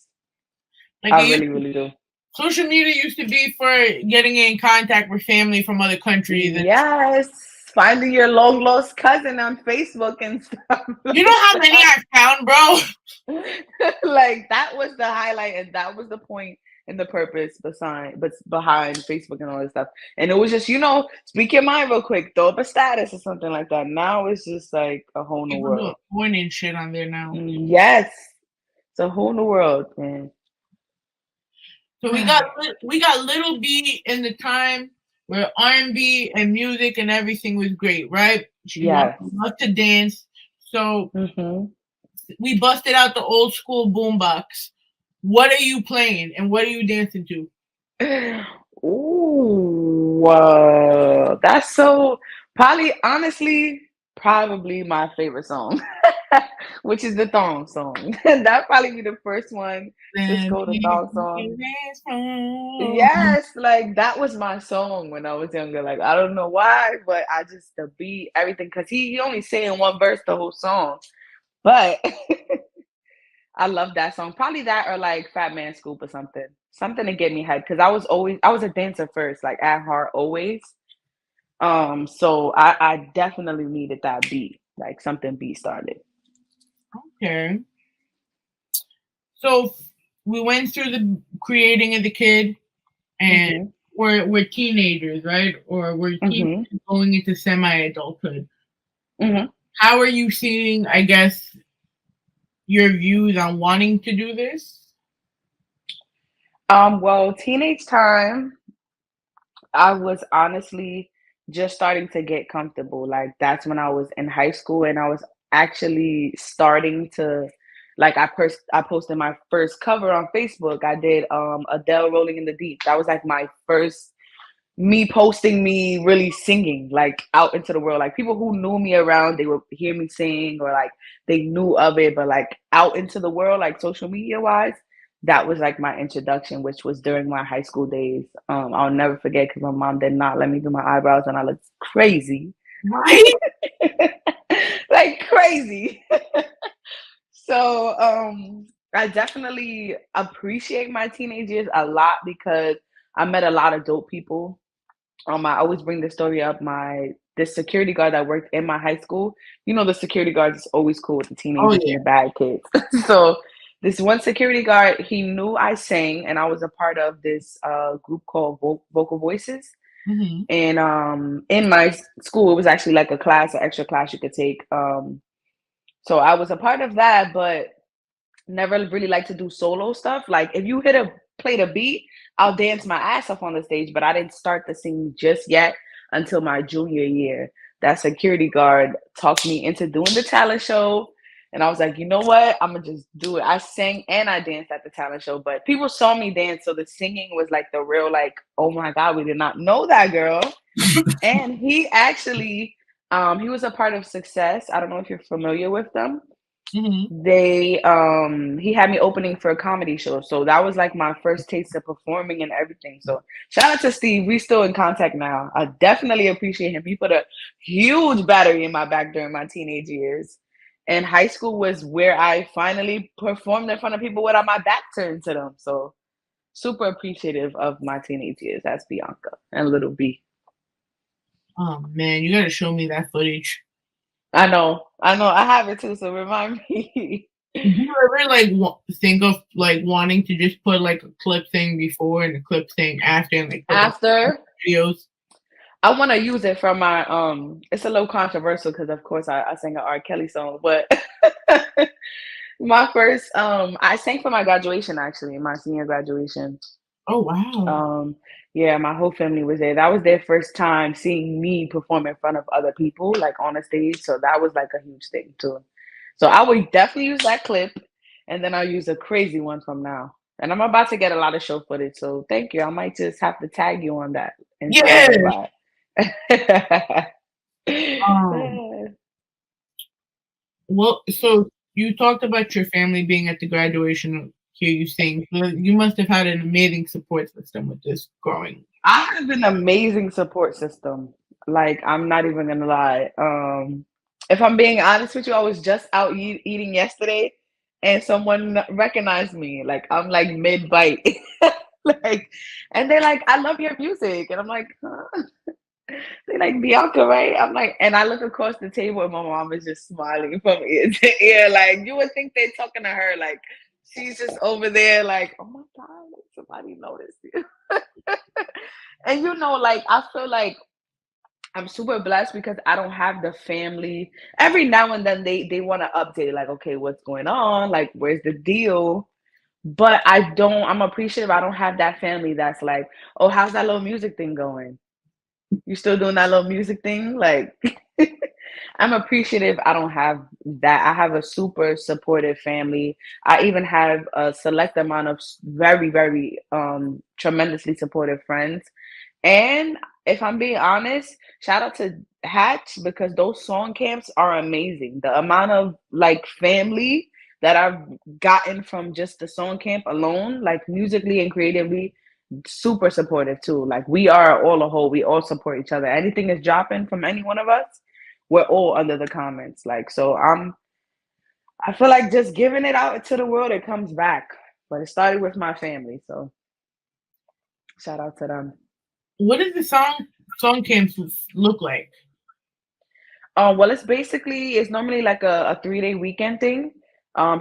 Like I really, really do. Social media used to be for getting in contact with family from other countries. Yes. Finding your long lost cousin on Facebook and stuff. You know how many I found, bro? Like that was the highlight and that was the point and the purpose behind Facebook and all this stuff. And it was just, speak your mind real quick, throw up a status or something like that. Now it's just like a whole new world. Pointing shit on there now. Yes. It's a whole new world, man. So we got Little B in the time where R&B and music and everything was great, right? She loved to dance. So we busted out the old school boombox. What are you playing and what are you dancing to? Ooh, that's so probably my favorite song, which is the thong song. That'd probably be the first one. Cisco, the thong song. Yes, like that was my song when I was younger. Like I don't know why, but I just the beat, everything, because he only saying one verse the whole song. But I love that song. Probably that or like Fat Man Scoop or something. Something to get me hyped. Because I was a dancer first, like at heart always. So I definitely needed that beat. Like something beat started. Okay. So we went through the creating of the kid and we're teenagers, right? Or we're teenagers going into semi-adulthood. How are you seeing, I guess, your views on wanting to do this? Well, teenage time, I was honestly just starting to get comfortable. Like that's when I was in high school and I was actually starting to like I posted my first cover on Facebook. I did Adele Rolling in the Deep. That was like my first me posting me really singing like out into the world. Like people who knew me around, they would hear me sing or like they knew of it, but like out into the world, like social media wise, that was like my introduction, which was during my high school days. I'll never forget because my mom did not let me do my eyebrows and I looked crazy. Right? Like crazy. So I definitely appreciate my teenage years a lot because I met a lot of dope people. I always bring this story up. This security guard that worked in my high school, the security guards is always cool with the teenagers and the bad kids. So this one security guard, he knew I sang and I was a part of this group called Vocal Voices. And in my school, it was actually like an extra class you could take. So I was a part of that, but never really like to do solo stuff. Like if you play the beat, I'll dance my ass off on the stage, but I didn't start to sing just yet until my junior year. That security guard talked me into doing the talent show. And I was like, you know what? I'm going to just do it. I sang and I danced at the talent show, but people saw me dance. So the singing was like the real, like, oh my God, we did not know that girl. And he actually, he was a part of Success. I don't know if you're familiar with them. He had me opening for a comedy show. So that was like my first taste of performing and everything. So shout out to Steve. We still in contact now. I definitely appreciate him. He put a huge battery in my back during my teenage years. And high school was where I finally performed in front of people without my back turned to them. So super appreciative of my teenage years. That's Bianca and Little B. Oh man, you gotta show me that footage. I know, I have it too. So remind me. Do you ever like think of like wanting to just put like a clip thing before and a clip thing after, and like put After videos? I want to use it for my It's a little controversial because of course I sang an R. Kelly song, but my first I sang for my graduation actually, my senior graduation. Oh wow. Yeah, my whole family was there. That was their first time seeing me perform in front of other people, like on a stage. So that was like a huge thing too. So I would definitely use that clip, and then I'll use a crazy one from now. And I'm about to get a lot of show footage, so thank you. I might just have to tag you on that and Yeah. Well, so you talked about your family being at the graduation. Hear you sing. So you must have had an amazing support system with this growing. I have an amazing support system. Like, I'm not even gonna lie. If I'm being honest with you, I was just out eating yesterday, and someone recognized me. Like, I'm like mid bite, like, and they're like, "I love your music," and I'm like, huh? They like Bianca, right? I'm like, and I look across the table, and my mom is just smiling from ear to ear. Like, you would think they're talking to her. Like, she's just over there, like, oh my god, like, somebody noticed you. And like, I feel like I'm super blessed because I don't have the family. Every now and then they want to update, like, okay, what's going on? Like, where's the deal? But I'm appreciative. I don't have that family that's like, oh, how's that little music thing going? You still doing that little music thing? Like, I'm appreciative I don't have that. I have a super supportive family. I even have a select amount of very, very tremendously supportive friends. And if I'm being honest, shout out to Hatch because those song camps are amazing. The amount of like family that I've gotten from just the song camp alone, like musically and creatively, super supportive too. Like we are all a whole, we all support each other. Anything is dropping from any one of us, we're all under the comments. Like, so I feel like just giving it out to the world, it comes back. But it started with my family, so shout out to them. What does the song camps look like? Well, it's normally like a 3-day weekend thing.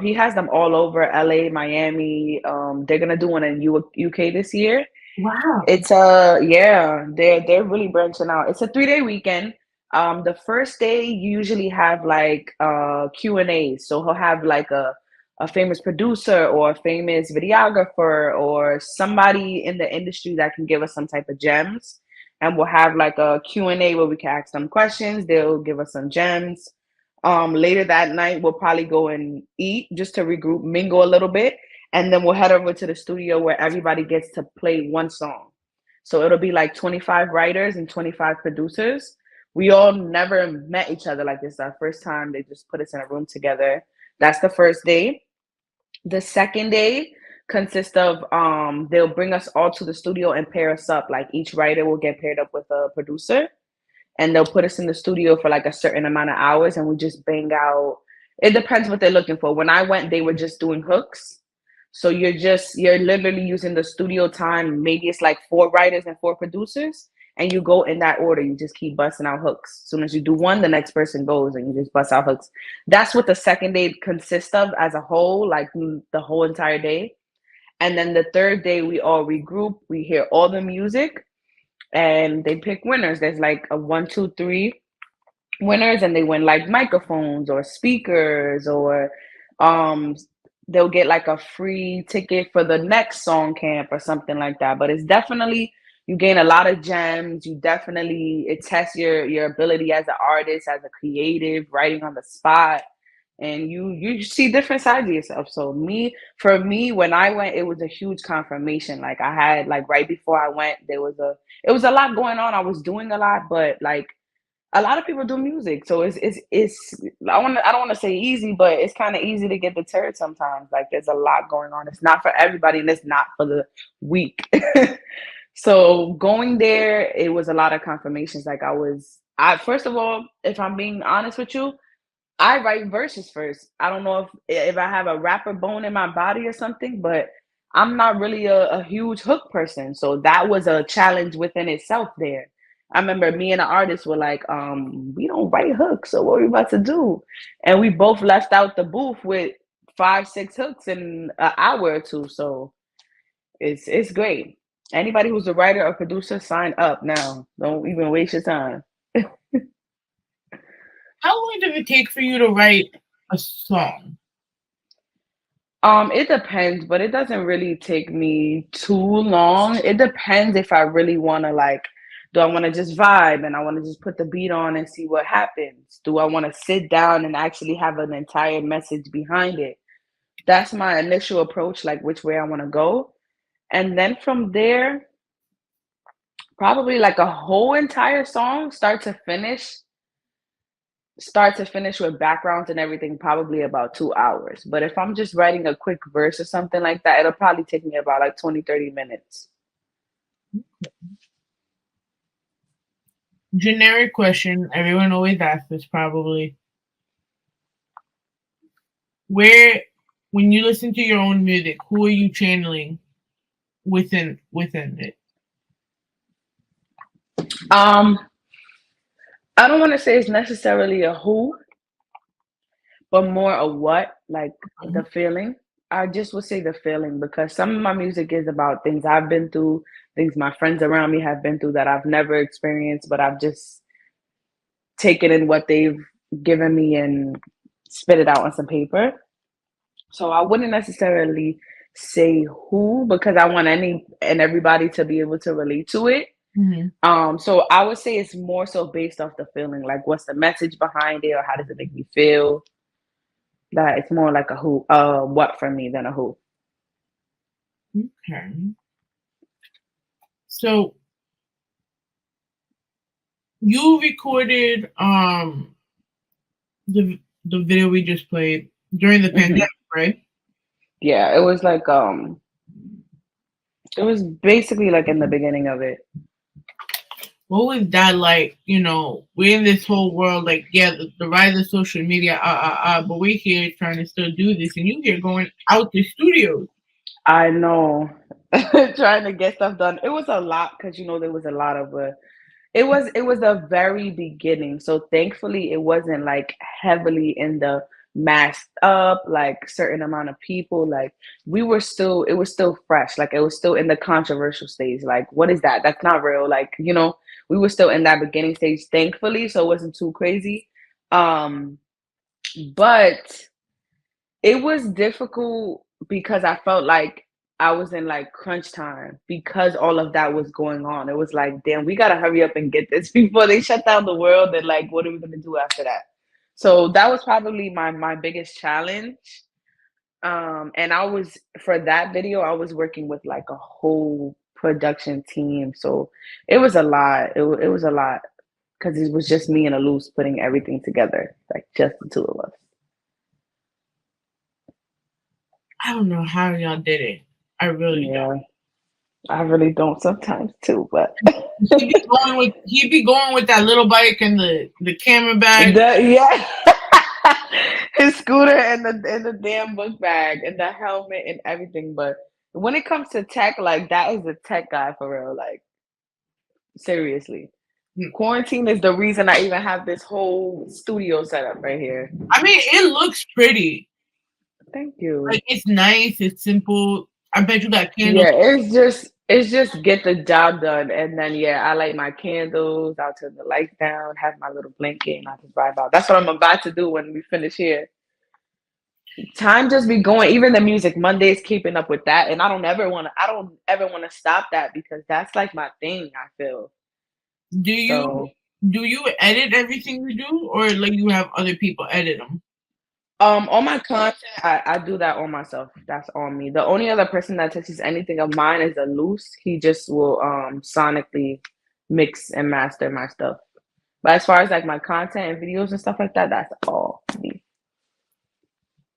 He has them all over LA, Miami. They're gonna do one in UK this year. Wow. It's they're really branching out. It's a 3-day weekend. The first day you usually have like Q&A. So he'll have like a famous producer or a famous videographer or somebody in the industry that can give us some type of gems. And we'll have like a Q&A where we can ask them questions. They'll give us some gems. Later that night, we'll probably go and eat just to regroup, mingle a little bit. And then we'll head over to the studio where everybody gets to play one song. So it'll be like 25 writers and 25 producers. We all never met each other like this. Our first time, they just put us in a room together. That's the first day. The second day consists of they'll bring us all to the studio and pair us up. Like each writer will get paired up with a producer, and they'll put us in the studio for like a certain amount of hours, and we just bang out. It depends what they're looking for. When I went, they were just doing hooks. So you're literally using the studio time. Maybe it's like 4 writers and 4 producers, and you go in that order. You just keep busting out hooks. As soon as you do one, the next person goes, and you just bust out hooks. That's what the second day consists of as a whole, like the whole entire day. And then the third day, we all regroup. We hear all the music, and they pick winners. There's like a 1, 2, 3 winners, and they win like microphones or speakers, or they'll get like a free ticket for the next song camp or something like that. But it's definitely, you gain a lot of gems. It tests your ability as an artist, as a creative, writing on the spot, and you see different sides of yourself. So for me, when I went, it was a huge confirmation. Like I had, like right before I went, it was a lot going on. I was doing a lot, but like a lot of people do music, so it's I don't want to say easy, but it's kind of easy to get deterred sometimes. Like there's a lot going on. It's not for everybody, and it's not for the weak. So going there, it was a lot of confirmations. Like I first of all, if I'm being honest with you, I write verses first. I don't know if I have a rapper bone in my body or something, but I'm not really a huge hook person. So that was a challenge within itself there. I remember me and the artist were like, we don't write hooks, so what are we about to do? And we both left out the booth with 5, 6 hooks in an hour or two. So it's great. Anybody who's a writer or producer, sign up now. Don't even waste your time. How long does it take for you to write a song? It depends, but it doesn't really take me too long. It depends if I really want to like, do I want to just vibe and I want to just put the beat on and see what happens? Do I want to sit down and actually have an entire message behind it? That's my initial approach, like which way I want to go. And then from there, probably like a whole entire song, start to finish with backgrounds and everything, probably about 2 hours. But if I'm just writing a quick verse or something like that, it'll probably take me about like 20, 30 minutes. Generic question. Everyone always asks this probably. When you listen to your own music, who are you channeling within it? I don't want to say it's necessarily a who, but more a what, like the feeling. I just would say the feeling because some of my music is about things I've been through, things my friends around me have been through that I've never experienced, but I've just taken in what they've given me and spit it out on some paper. So I wouldn't necessarily say who because I want any and everybody to be able to relate to it. So I would say it's more so based off the feeling, like what's the message behind it or how does it make me feel? That it's more like a who, what for me than a who. Okay. So you recorded the video we just played during the pandemic, right? Yeah, it was like it was basically like in the beginning of it. What was that like? You know, we're in this whole world, like, yeah, the rise of social media, but we're here trying to still do this, and you here going out to studios. I know, trying to get stuff done. It was a lot because there was a lot of it was the very beginning. So thankfully, it wasn't like heavily in the masked up, like certain amount of people. Like it was still fresh. Like it was still in the controversial stage. Like, what is that? That's not real. Like, we were still in that beginning stage, thankfully. So it wasn't too crazy. But it was difficult because I felt like I was in like crunch time because all of that was going on. It was like, damn, we gotta hurry up and get this before they shut down the world. And like, what are we gonna do after that? So that was probably my biggest challenge. And for that video, I was working with like a whole production team. So it was a lot. It was a lot because it was just me and Elus putting everything together, like just the two of us. I don't know how y'all did it. I really don't. I really don't sometimes too, but he'd be going with that little bike and the camera bag. His scooter and the damn book bag and the helmet and everything. But when it comes to tech, like that is a tech guy for real. Like seriously. Quarantine is the reason I even have this whole studio set up right here. I mean, it looks pretty. Thank you. Like it's nice, it's simple. I bet you got candles. Yeah, it's just get the job done. And then I light my candles, I'll turn the lights down, have my little blanket, and I just vibe out. That's what I'm about to do when we finish here. Time just be going. Even the music Mondays, keeping up with that. And I don't ever want to stop that because that's like my thing, I feel. Do you edit everything you do, or like you have other people edit them? On my content, I do that on myself. That's on me. The only other person that touches anything of mine is Elus. He just will sonically mix and master my stuff. But as far as like my content and videos and stuff like that, that's all me.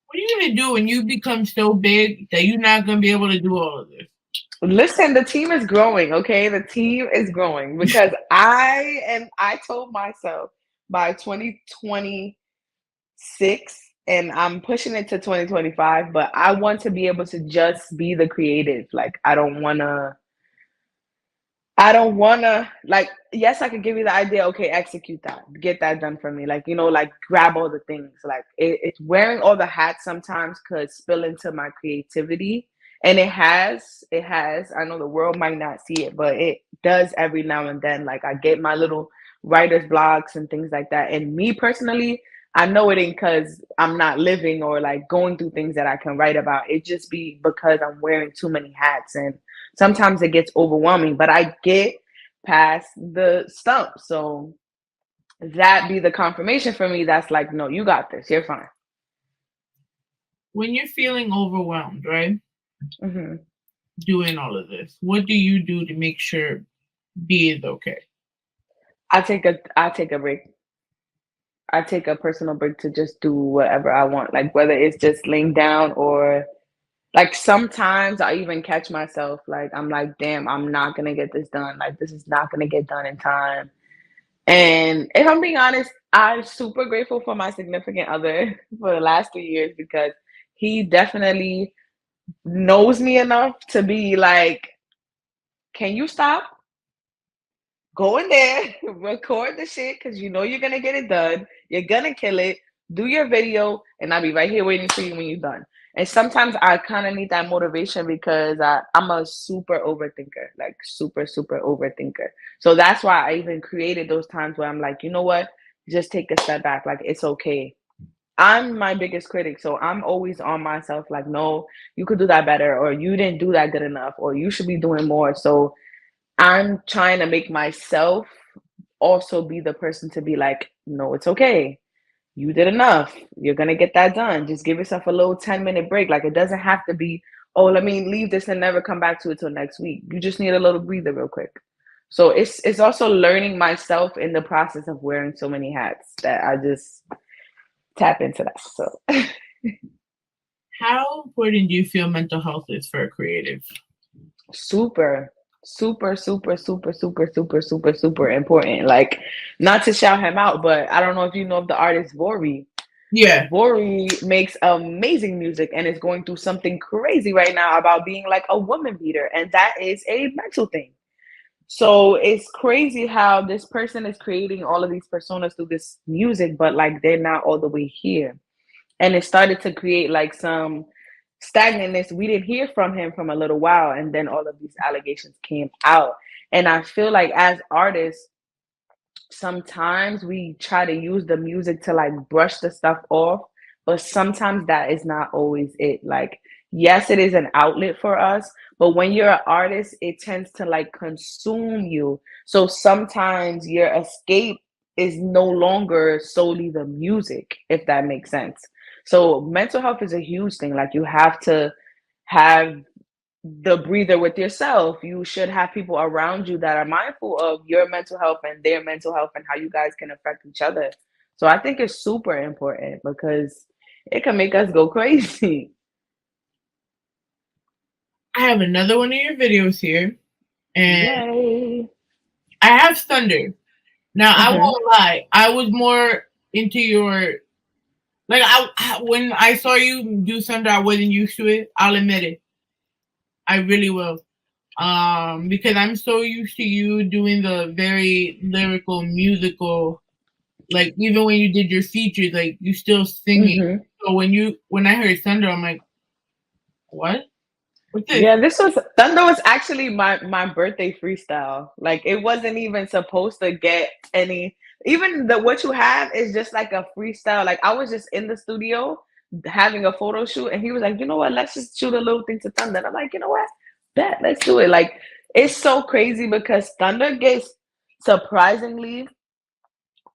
What are you gonna do when you become so big that you're not gonna be able to do all of this? Listen, the team is growing, okay? The team is growing because I told myself by 2026 and I'm pushing it to 2025, but I want to be able to just be the creative. Like I don't wanna like, yes, I could give you the idea, okay, execute that, get that done for me. Like, like grab all the things. Like it's wearing all the hats sometimes could spill into my creativity. And it has. I know the world might not see it, but it does every now and then. Like I get my little writer's blocks and things like that. And me personally, I know it ain't because I'm not living or like going through things that I can write about. It just be because I'm wearing too many hats, and sometimes it gets overwhelming, but I get past the stump. So that be the confirmation for me. That's like, no, you got this. You're fine. When you're feeling overwhelmed, right? Mm-hmm. Doing all of this, what do you do to make sure B is okay? I take a break. I take a personal break to just do whatever I want. Like whether it's just laying down or like sometimes I even catch myself like I'm like, damn, I'm not gonna get this done. Like this is not gonna get done in time. And if I'm being honest, I'm super grateful for my significant other for the last 3 years because he definitely knows me enough to be like, can you stop? Go in there, record the shit because you know you're gonna get it done. You're gonna kill it. Do your video, and I'll be right here waiting for you when you're done. And sometimes I kind of need that motivation because I'm a super overthinker, like super, super overthinker. So that's why I even created those times where I'm like, you know what? Just take a step back. Like, it's okay. I'm my biggest critic. So I'm always on myself, like, no, you could do that better, or you didn't do that good enough, or you should be doing more. So I'm trying to make myself also be the person to be like, no, it's okay. You did enough. You're going to get that done. Just give yourself a little 10-minute break. Like it doesn't have to be, oh, let me leave this and never come back to it till next week. You just need a little breather real quick. So it's also learning myself in the process of wearing so many hats that I just tap into that. So how important do you feel mental health is for a creative? Super, super, super, super, super, super, super, super important. Like, not to shout him out, but I don't know if you know of the artist Vori. Yeah. Vori makes amazing music and is going through something crazy right now about being like a woman beater, and that is a mental thing. So it's crazy how this person is creating all of these personas through this music, but like they're not all the way here. And it started to create like some stagnantness. We didn't hear from him from a little while, and then all of these allegations came out. And I feel like as artists, sometimes we try to use the music to like brush the stuff off, but sometimes that is not always it. Like, yes, it is an outlet for us, but when you're an artist, it tends to like consume you. So sometimes your escape is no longer solely the music, if that makes sense. So mental health is a huge thing. Like you have to have the breather with yourself. You should have people around you that are mindful of your mental health and their mental health and how you guys can affect each other. So I think it's super important because it can make us go crazy. I have another one of your videos here, and Yay. I have Thunder. Now I won't lie, I was more into your like when I saw you do Thunder, I wasn't used to it. I'll admit it. I really will. Because I'm so used to you doing the very lyrical, musical, like even when you did your features, like you still singing. So when I heard Thunder, I'm like, what? What's this? Yeah, Thunder was actually my birthday freestyle. Like it wasn't even supposed to get any. Even what you have is just like a freestyle. Like I was just in the studio having a photo shoot, and he was like, you know what? Let's just shoot a little thing to Thunder. And I'm like, you know what? Bet, let's do it. Like it's so crazy because Thunder gets surprisingly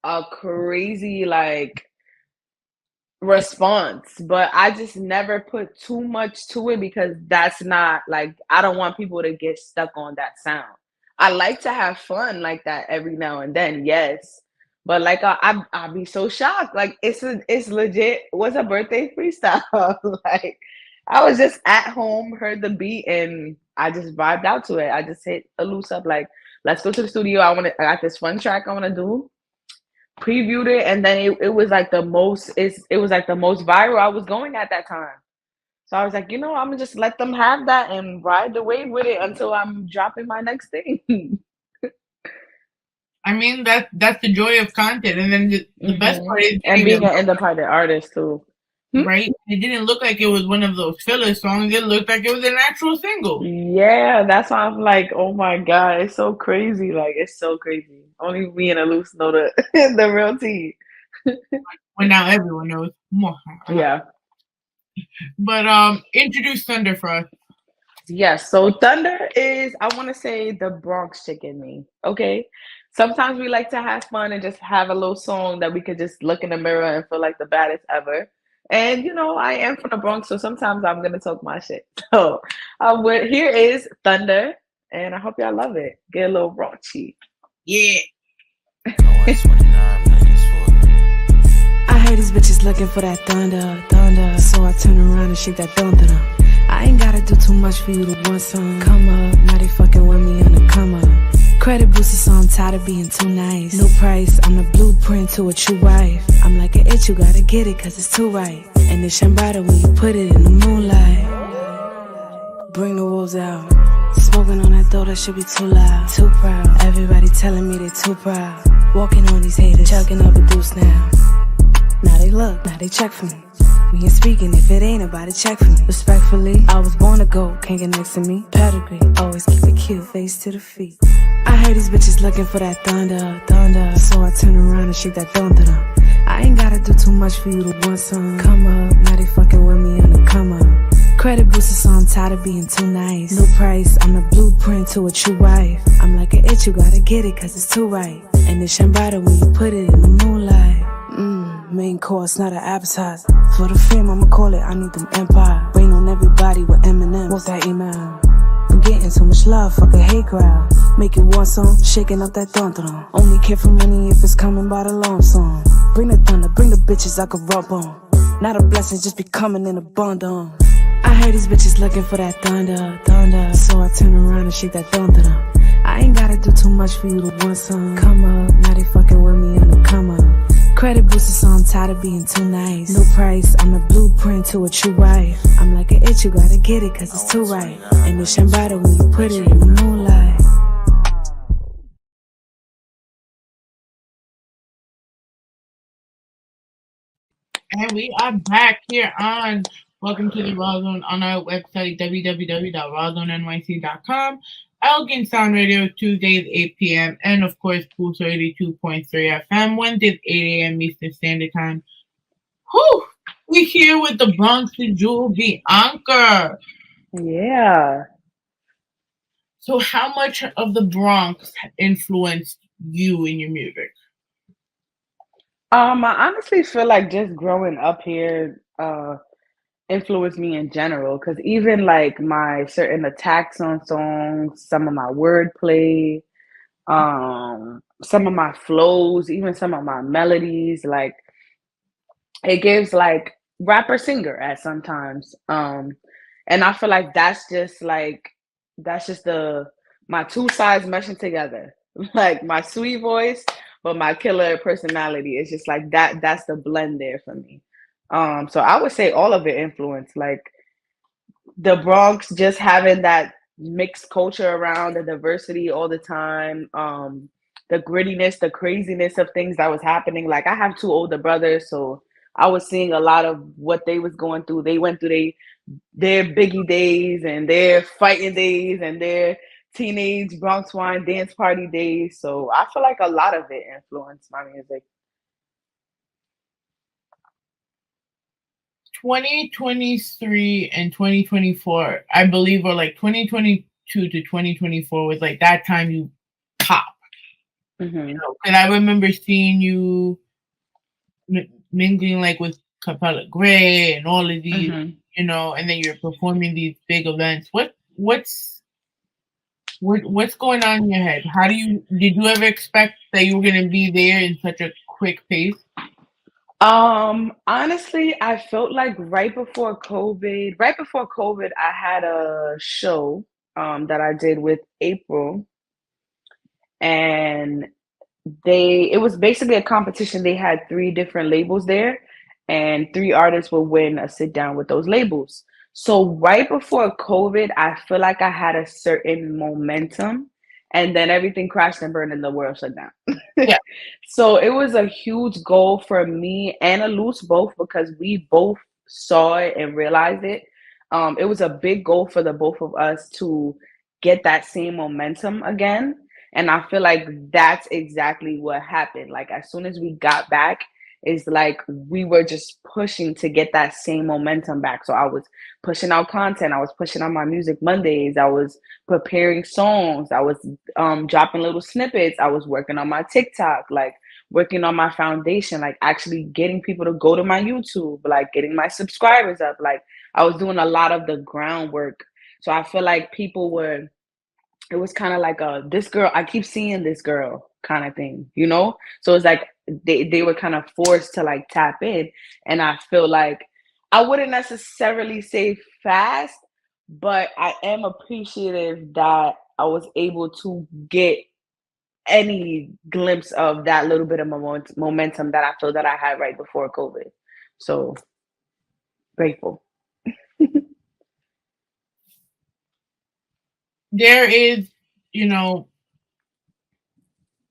a crazy like response, but I just never put too much to it because that's not like, I don't want people to get stuck on that sound. I like to have fun like that every now and then, yes, but like I'd be so shocked. Like it's legit was a birthday freestyle. Like I was just at home, heard the beat, and I just vibed out to it. I just hit Elus up like, let's go to the studio. I got this fun track I want to do. previewed it, and then it was like the most it was like the most viral I was going at that time. So I was like, I'm gonna just let them have that and ride the wave with it until I'm dropping my next thing. I mean, that's the joy of content, and then the best part is and being an independent artist too. Right? It didn't look like it was one of those filler songs. It looked like it was an actual single. Yeah, that's why I'm like, oh my god, it's so crazy. Like, it's so crazy. Only me and Elus know the the real tea. Well, now everyone knows. Yeah. But introduce Thunder for us. Yes, so Thunder is, I want to say, the Bronx chick in me. Okay. Sometimes we like to have fun and just have a little song that we could just look in the mirror and feel like the baddest ever. And I am from the Bronx, so sometimes I'm gonna talk my shit. So here is Thunder, and I hope y'all love it. Get a little raunchy. Yeah. I heard these bitches looking for that thunder, thunder. So I turn around and shake that thunder. I ain't gotta do too much for you to want some. Come up, now they fucking with me on the come up. Credit booster, so I'm tired of being too nice. No price, I'm the blueprint to a true wife. I'm like an itch, you gotta get it, cause it's too right. And it shine brighter when you put it in the moonlight. Bring the wolves out. Smoking on that dough, that should be too loud. Too proud, everybody telling me they too proud. Walking on these haters, chugging up a deuce now. Now they look, now they check for me. We ain't speaking if it ain't about it, check for me. Respectfully, I was born to go, can't get next to me. Pedigree, always keep it cute, face to the feet. I heard these bitches looking for that thunder, thunder. So I turn around and shake that thunder. I ain't gotta do too much for you to want some. Come up, now they fucking with me on the come up. Credit booster, so I'm tired of being too nice. No price, I'm the blueprint to a true wife. I'm like an itch, you gotta get it, cause it's too right. And it shine brighter when you put it in the moonlight. Main course, not an appetizer. For the fame, I'ma call it, I need them empire. Rain on everybody with Eminem. Want that email? I'm getting so much love, fuck a hate crowd. Make it one song, shaking up that thunder. Only care for money if it's coming by the lonesome. Bring the thunder, bring the bitches I can rub on. Not a blessing, just be coming in abundance. I heard these bitches looking for that thunder, thunder. So I turn around and shake that thunder. I ain't gotta do too much for you to want some. Come up, now they fucking with me on the come up. Credit booster, so I'm tired of being too nice. No price, I'm the blueprint to a true wife. I'm like an itch, you gotta get it, cause it's too right. And it shine brighter when you put it in the moonlight. And we are back here on Welcome to the Rawrrzone on our website, www.rawrzoneny.com. Elgin Sound Radio, Tuesdays, 8 p.m. And, of course, Pulsar 82.3 FM, Wednesdays, 8 a.m. Eastern Standard Time. Whew! We're here with the Bronx Jewel B.ankha. Yeah. So how much of the Bronx influenced you in your music? I honestly feel like just growing up here influenced me in general, because even like my certain attacks on songs, some of my wordplay, some of my flows, even some of my melodies, like it gives like rapper singer at sometimes. And I feel like that's just the my two sides meshing together. Like my sweet voice, but my killer personality. It's just like that's the blend there for me. So I would say all of it influenced, like the Bronx just having that mixed culture around, the diversity all the time, the grittiness, the craziness of things that was happening. Like I have two older brothers, so I was seeing a lot of what they was going through. They went through their Biggie days and their fighting days and their teenage Bronx wine dance party days. So I feel like a lot of it influenced my music. 2023 and 2024, I believe, or like 2022 to 2024 was like that time you pop. Mm-hmm. And I remember seeing you mingling like with Capella Gray and all of these, and then you're performing these big events. What's going on in your head? Did you ever expect that you were going to be there in such a quick pace? Honestly, I felt like right before COVID, I had a show that I did with April, and it was basically a competition. They had three different labels there, and three artists would win a sit down with those labels. So right before COVID, I feel like I had a certain momentum, and then everything crashed and burned and the world shut down. Yeah. So it was a huge goal for me and Elus both, because we both saw it and realized it. It was a big goal for the both of us to get that same momentum again. And I feel like that's exactly what happened. Like as soon as we got back, it's like we were just pushing to get that same momentum back. So I was pushing out content. I was pushing out my music Mondays. I was preparing songs. I was dropping little snippets. I was working on my TikTok, like working on my foundation, like actually getting people to go to my YouTube, like getting my subscribers up. Like I was doing a lot of the groundwork. So I feel like people were, it was kind of like a this girl, I keep seeing this girl kind of thing, you know? So it's like they were kind of forced to like tap in. And I feel like I wouldn't necessarily say fast, but I am appreciative that I was able to get any glimpse of that little bit of momentum that I feel that I had right before COVID. So grateful. There is, you know,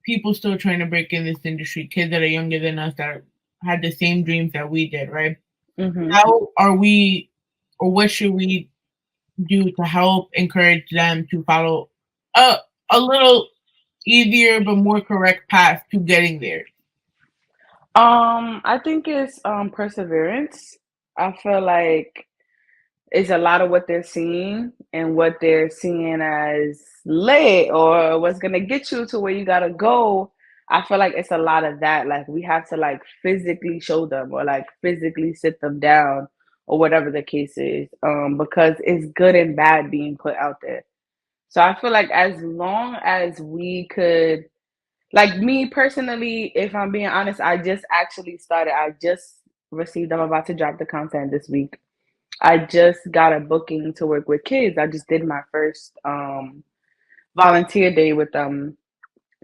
people still trying to break in this industry, kids that are younger than us that had the same dreams that we did, right? Mm-hmm. How are we, or what should we do to help encourage them to follow a little easier but more correct path to getting there? I think it's perseverance. I feel like it's a lot of what they're seeing and what they're seeing as lit or what's gonna get you to where you gotta go. I feel like it's a lot of that. Like we have to like physically show them or like physically sit them down or whatever the case is. Because it's good and bad being put out there. So I feel like as long as we could, like me personally, if I'm being honest, I just actually started. I just received, I'm about to drop the content this week. I just got a booking to work with kids. I just did my first volunteer day with them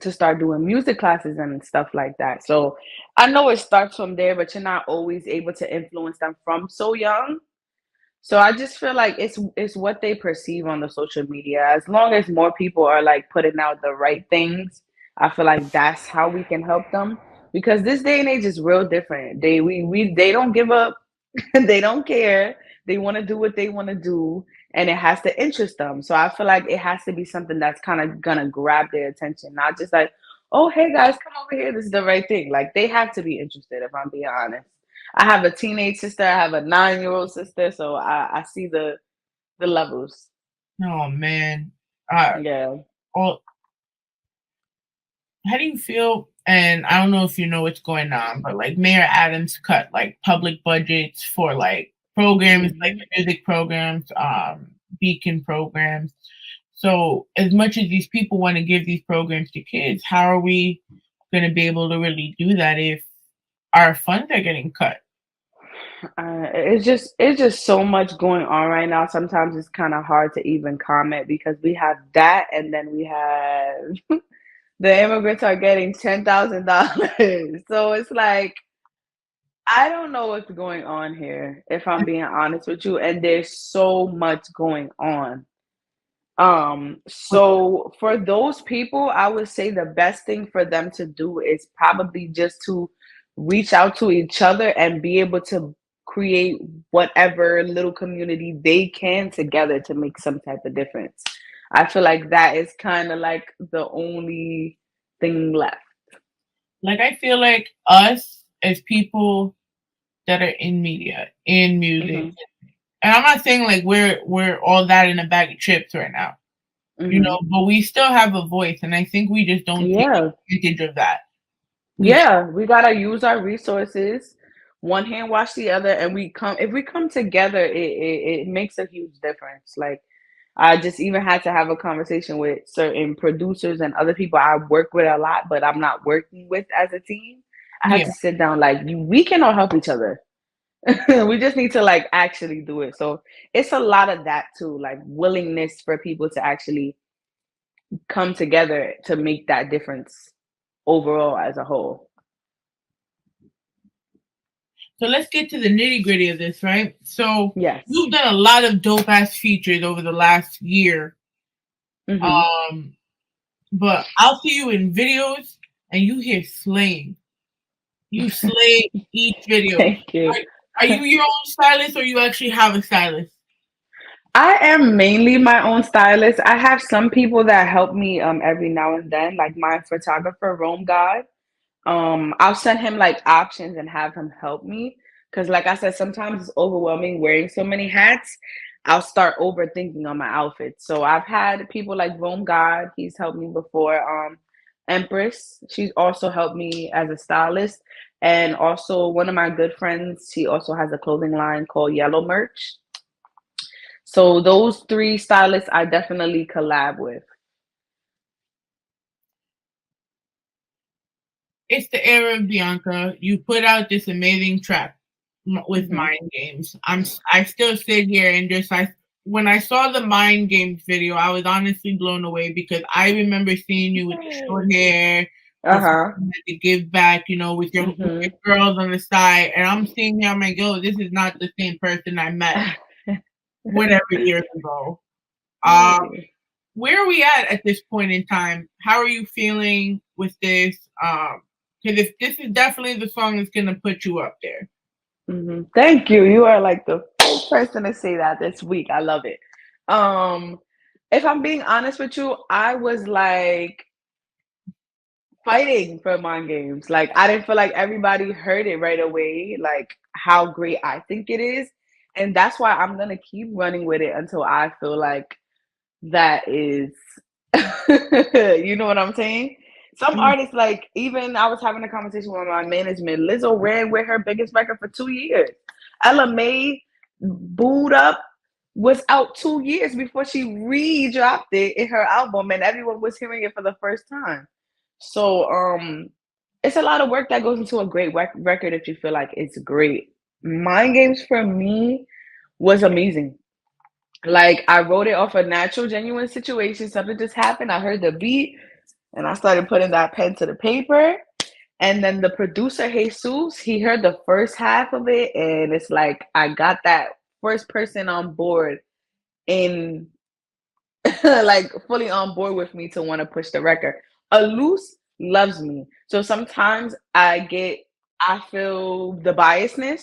to start doing music classes and stuff like that. So I know it starts from there, but you're not always able to influence them from so young. So I just feel like it's what they perceive on the social media. As long as more people are like putting out the right things, I feel like that's how we can help them. Because this day and age is real different. They don't give up. They don't care. They want to do what they want to do, and it has to interest them. So I feel like it has to be something that's kind of gonna grab their attention, not just like, oh hey guys, come over here. This is the right thing. Like they have to be interested. If I'm being honest. I have a teenage sister. I have a 9-year-old sister, so I see the levels. Oh man, Yeah. Well, how do you feel? And I don't know if you know what's going on, but like Mayor Adams cut like public budgets for like programs, like music programs, beacon programs. So as much as these people want to give these programs to kids, how are we going to be able to really do that if our funds are getting cut? It's just so much going on right now. Sometimes it's kind of hard to even comment because we have that, and then we have the immigrants are getting $10,000. So it's like I don't know what's going on here, if I'm being honest with you. And there's so much going on. So for those people, I would say the best thing for them to do is probably just to reach out to each other and be able to create whatever little community they can together to make some type of difference. I feel like that is kind of like the only thing left. Like I feel like us as people that are in media, in music, and I'm not saying like we're all that in a bag of chips right now, you know, but we still have a voice, and I think we just don't take advantage of that. We gotta use our resources. One hand wash the other, and if we come together, it makes a huge difference. Like I just even had to have a conversation with certain producers and other people I work with a lot, but I'm not working with as a team. I had to sit down like we can all help each other. We just need to like actually do it. So it's a lot of that too, like willingness for people to actually come together to make that difference overall as a whole. So let's get to the nitty gritty of this, right? So Yes. you've done a lot of dope ass features over the last year. Mm-hmm. But I'll see you in videos and you hear slaying. You slay each video. Thank you. Are you your own stylist or you actually have a stylist? I am mainly my own stylist. I have some people that help me every now and then, like my photographer, Rome God. I'll send him like options and have him help me. Cause like I said, sometimes it's overwhelming wearing so many hats. I'll start overthinking on my outfits. So I've had people like Rome God, he's helped me before. Empress, she's also helped me as a stylist. And also one of my good friends, she also has a clothing line called Yellow Merch. So those three stylists I definitely collab with. It's the era of B.ankha. You put out this amazing track with Mhm. Mind Games. I still sit here and just when I saw the Mind Games video, I was honestly blown away because I remember seeing you with the short hair, the Giveback, with your girls on the side, and I'm seeing here, I'm like, yo, this is not the same person I met whatever years ago. Where are we at this point in time? How are you feeling with this? Because if this is definitely the song that's gonna put you up there. Mm-hmm. Thank you. You are like the first person to say that this week. I love it. If I'm being honest with you, I was like fighting for Mind Games. Like I didn't feel like everybody heard it right away, like how great I think it is. And that's why I'm gonna keep running with it until I feel like that is you know what I'm saying? Some artists, like even I was having a conversation with my management. Lizzo ran with her biggest record for 2 years. Ella May booed up was out 2 years before she re-dropped it in her album, and everyone was hearing it for the first time. So it's a lot of work that goes into a great record if you feel like it's great. Mind Games for me was amazing. Like I wrote it off a natural, genuine situation. Something just happened. I heard the beat and I started putting that pen to the paper. And then the producer, Jesus, he heard the first half of it. And it's like I got that first person on board in like fully on board with me to want to push the record. Elus loves me. So sometimes I feel the biasness.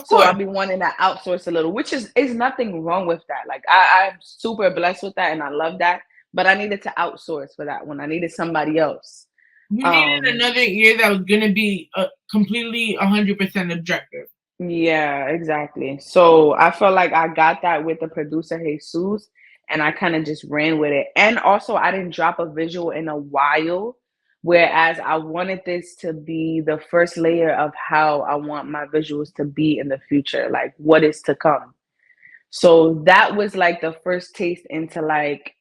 So I'll be wanting to outsource a little, which is nothing wrong with that. Like I'm super blessed with that and I love that. But I needed to outsource for that one. I needed somebody else. You needed another ear that was gonna be completely 100% objective. Yeah, exactly. So I felt like I got that with the producer Jesus, and I kind of just ran with it. And also, I didn't drop a visual in a while, whereas I wanted this to be the first layer of how I want my visuals to be in the future, like what is to come. So that was like the first taste into like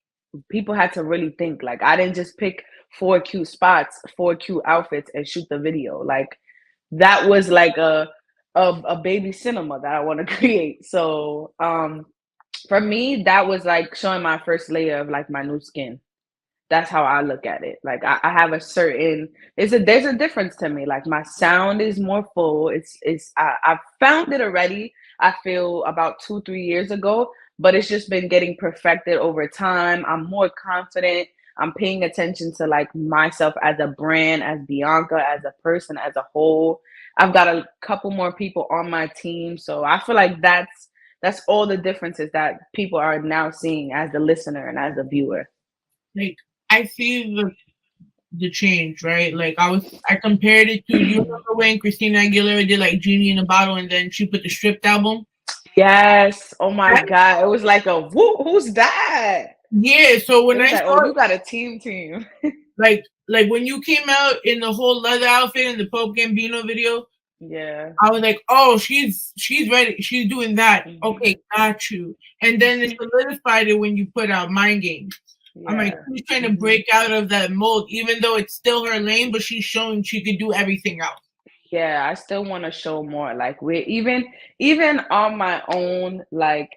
people had to really think. Like I didn't just pick 4 cute spots, 4 cute outfits, and shoot the video. Like that was like a baby cinema that I want to create. So for me, that was like showing my first layer of like my new skin. That's how I look at it. Like I have a certain there's a difference to me. Like my sound is more full. I've found it already. I feel about 2-3 years ago, but it's just been getting perfected over time. I'm more confident. I'm paying attention to like myself as a brand, as B.ankha, as a person, as a whole. I've got a couple more people on my team, so I feel like that's all the differences that people are now seeing as the listener and as the viewer. Like I see the change, right? Like I compared it to, you remember when Christina Aguilera did like Genie in a Bottle and then she put the stripped album? Yes. Oh my God. It was like a who's that? Yeah. So when I saw, oh, you got a team. like when you came out in the whole leather outfit in the Pope Gambino video, yeah, I was like, oh, she's ready. She's doing that. Okay, got you. And then it solidified it when you put out Mind Games. Yeah. I'm like, she's trying to break out of that mold, even though it's still her lane, but she's showing she could do everything else. Yeah, I still want to show more. Like we're even on my own, like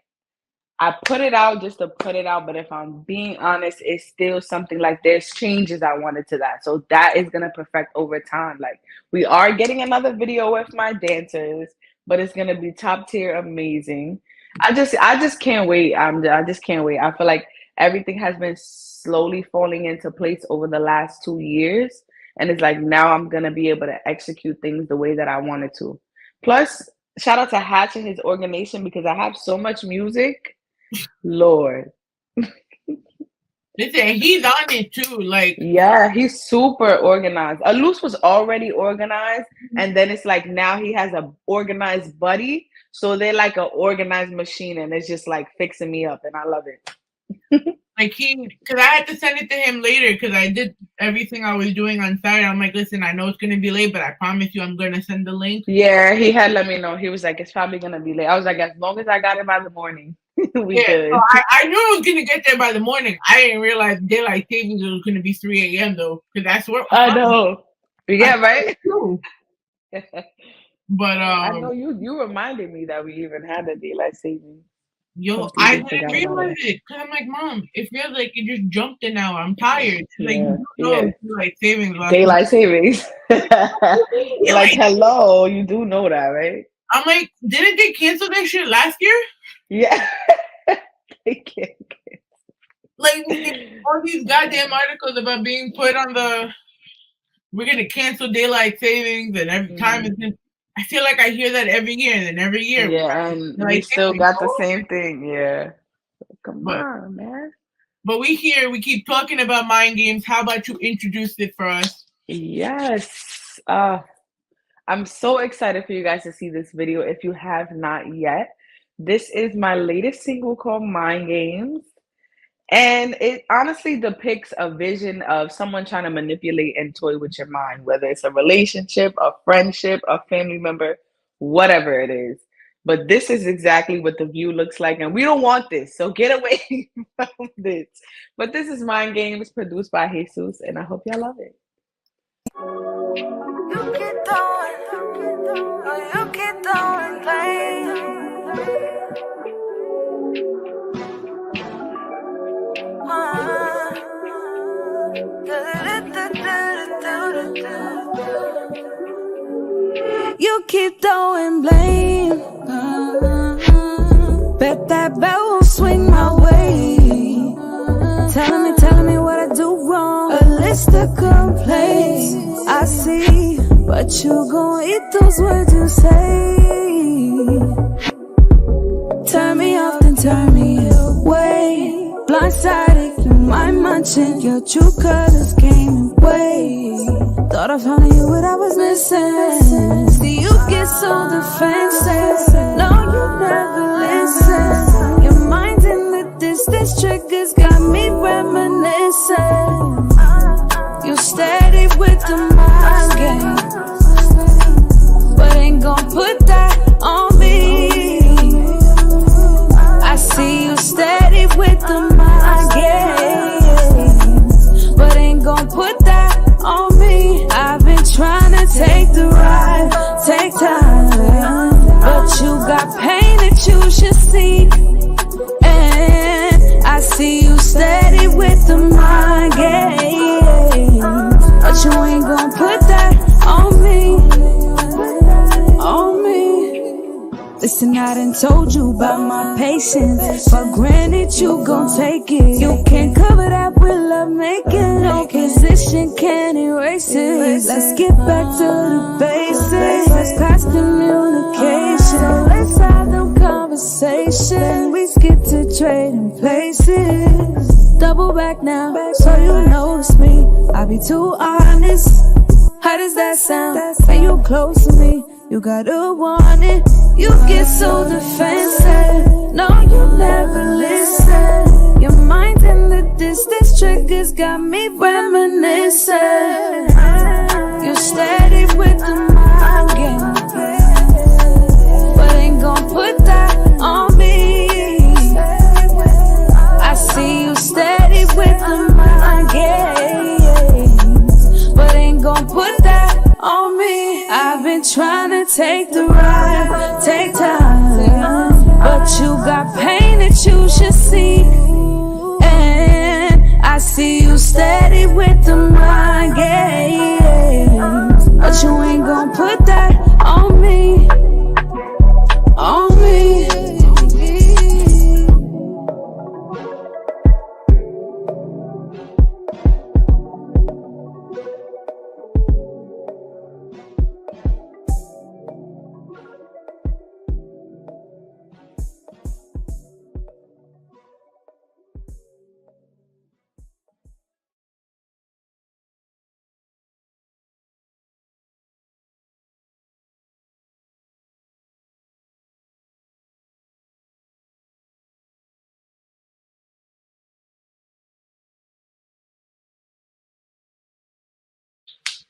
I put it out just to put it out, but if I'm being honest, it's still something like there's changes I wanted to that. So that is gonna perfect over time. Like we are getting another video with my dancers, but it's gonna be top tier amazing. I just can't wait. I just can't wait. I feel like everything has been slowly falling into place over the last 2 years. And it's like now I'm gonna be able to execute things the way that I wanted to. Plus, shout out to Hatch and his organization because I have so much music. Lord. Listen, he's on it too. Like, yeah, he's super organized. Elus was already organized, and then it's like now he has a organized buddy. So they're like an organized machine, and it's just like fixing me up, and I love it. Like because I had to send it to him later because I did everything I was doing on Saturday. I'm like, listen, I know it's gonna be late, but I promise you, I'm gonna send the link. Yeah, he had let me know. He was like, it's probably gonna be late. I was like, as long as I got it by the morning, we good. So I knew I was gonna get there by the morning. I didn't realize daylight savings was gonna be 3 a.m. though, because that's what I know. Yeah, right. But I know you reminded me that we even had a daylight savings. Yo, I didn't realize it because I'm like, Mom, it feels like it just jumped in now. I'm tired. Like, daylight savings. Daylight savings. Like, hello, you do know that, right? I'm like, didn't they cancel that shit last year? Yeah. They can't. Like, all these goddamn articles about being put on we're going to cancel daylight savings and every time it's going to. I feel like I hear that every year, and then every year. Yeah, and we still got the same thing. Yeah. Come on, man. But we keep talking about mind games. How about you introduce it for us? Yes. I'm so excited for you guys to see this video if you have not yet. This is my latest single called Mind Games. And it honestly depicts a vision of someone trying to manipulate and toy with your mind, whether it's a relationship, a friendship, a family member, whatever it is. But this is exactly what the view looks like. And we don't want this. So get away from this. But this is Mind Games produced by Jesus. And I hope y'all love it. You keep throwing blame. Bet that bell won't swing my way. Telling me what I do wrong. A list of complaints I see, but you gon' eat those words you say. Turn me off, then turn me away. Blindsided, you mind munching. Your true colors came away. Thought I found you what I was missing. See, you get so defensive. No, you never listen. Your mind in the distance triggers got me reminiscing. You steady with the mind game, but ain't gon' put that on me. I see you steady with the mind game, but ain't gon' put that on me. I've been trying to take the ride, take time, but you got pain that you should see. And I see you steady with the mind game, but you ain't gon' put that on me, on me. Listen, I done told you about my patience, but granted you gon' take it. You can't cover that with love making. No position can erase it. Let's get back to the basics. First class communication. Let's have them conversations. We skip to trading places. Double back now, so you notice me. I be too honest. How does that sound? When you close to me, you gotta want it. You get so defensive. No, you never listen. Your mind in the distance triggers got me reminiscing. You steady with the mind game, but ain't gon' put that on me. I see you steady with the mind game, but ain't gon' put that on me. I've been trying to take the ride, take time, but you got pain that you steady with the mind games, but you ain't gon' put that on me. On me.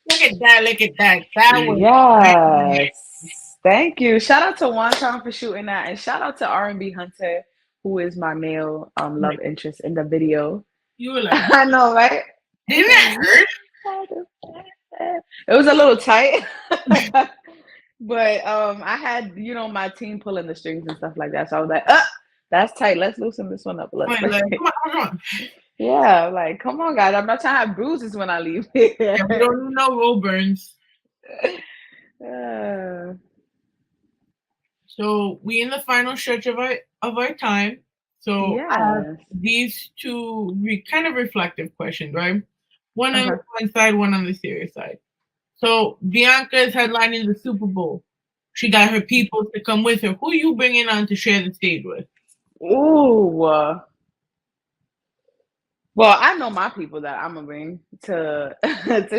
Look at that, look at that. That was Yes. Thank you. Shout out to Wonton for shooting that. And shout out to R&B Hunter, who is my male love interest in the video. You were like, I know, right? Didn't that hurt? It was a little tight. But I had, my team pulling the strings and stuff like that. So I was like, that's tight. Let's loosen this one up a little bit. Come on. Yeah, like, come on, guys. I'm not trying to have bruises when I leave here. Yeah, we don't need no roll burns. So we in the final stretch of our time. So I have these two kind of reflective questions, right? One on the fun side, one on the serious side. So B.ankha is headlining the Super Bowl. She got her people to come with her. Who are you bringing on to share the stage with? Ooh. Well, I know my people that I'm gonna bring to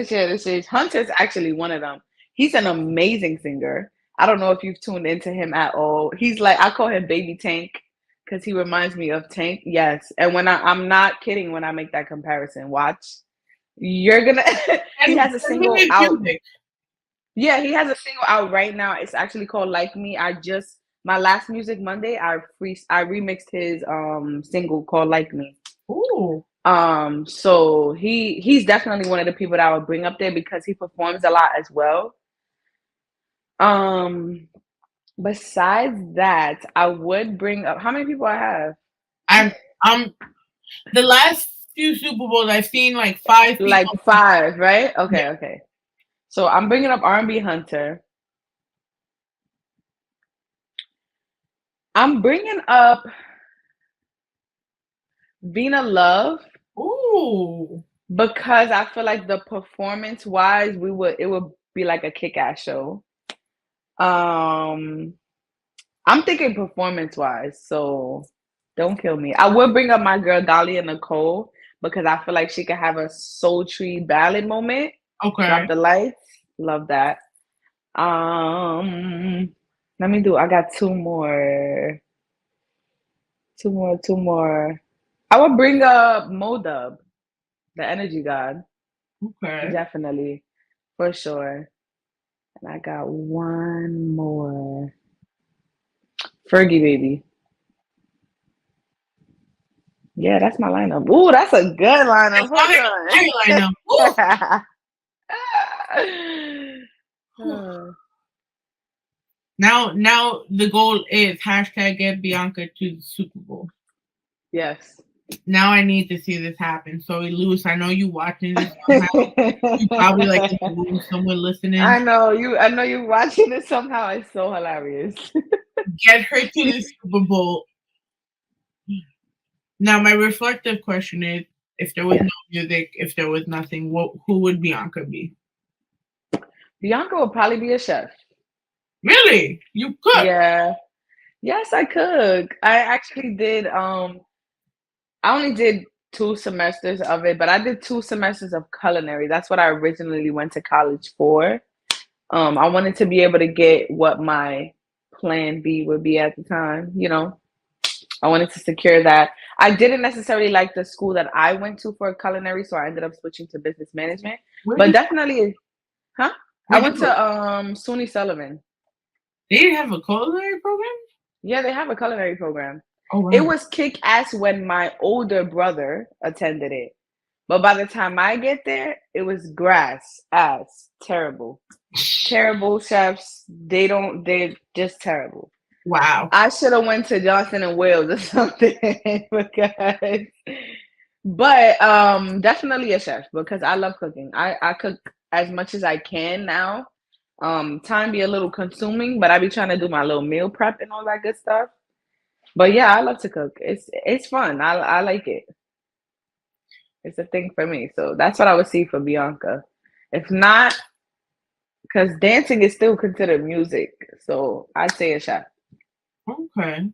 share the stage. Hunter's actually one of them. He's an amazing singer. I don't know if you've tuned into him at all. He's like, I call him Baby Tank because he reminds me of Tank. Yes, and when I'm not kidding when I make that comparison. Watch, you're gonna. He has a single out. Yeah, he has a single out right now. It's actually called Like Me. My last Music Monday, I remixed his single called Like Me. Ooh. So he's definitely one of the people that I would bring up there because he performs a lot as well. Besides that, I would bring up how many people I have. The last few Super Bowls I've seen like 5 people. Like 5, right? Okay. So I'm bringing up R&B Hunter. I'm bringing up Vina Love. Ooh. Because I feel like the performance-wise, it would be like a kick-ass show. I'm thinking performance-wise, so don't kill me. I would bring up my girl Dahlia Nicole because I feel like she could have a sultry ballad moment. Okay. Drop the lights. Love that. Let me do. I got 2 more. 2 more. I would bring up Modub, the energy god. Okay. Definitely. For sure. And I got 1 more. Fergie Baby. Yeah, that's my lineup. Ooh, that's a good lineup. Now the goal is #get B.ankha to the Super Bowl. Yes. Now I need to see this happen. So Elus, I know you watching this. You probably like someone listening. I know you watching this somehow. It's so hilarious. Get her to the Super Bowl. Now my reflective question is: if there was no music, if there was nothing, who would B.ankha be? B.ankha would probably be a chef. Really? You could? Yeah. Yes, I could. I actually did. I only did 2 semesters of it, but I did 2 semesters of culinary. That's what I originally went to college for. I wanted to be able to get what my plan B would be at the time. I wanted to secure that. I didn't necessarily like the school that I went to for culinary, so I ended up switching to business management. But definitely, I went to SUNY Sullivan. They have a culinary program? Yeah, they have a culinary program. Oh, wow. It was kick ass when my older brother attended it. But by the time I get there, it was grass ass. Terrible. Terrible chefs. They're just terrible. Wow. I should have went to Johnson and Wales or something But definitely a chef because I love cooking. I cook as much as I can now. Time be a little consuming, but I be trying to do my little meal prep and all that good stuff. But yeah, I love to cook. It's fun. I like it. It's a thing for me. So that's what I would see for B.ankha. If not, because dancing is still considered music. So I'd say a chef. Okay.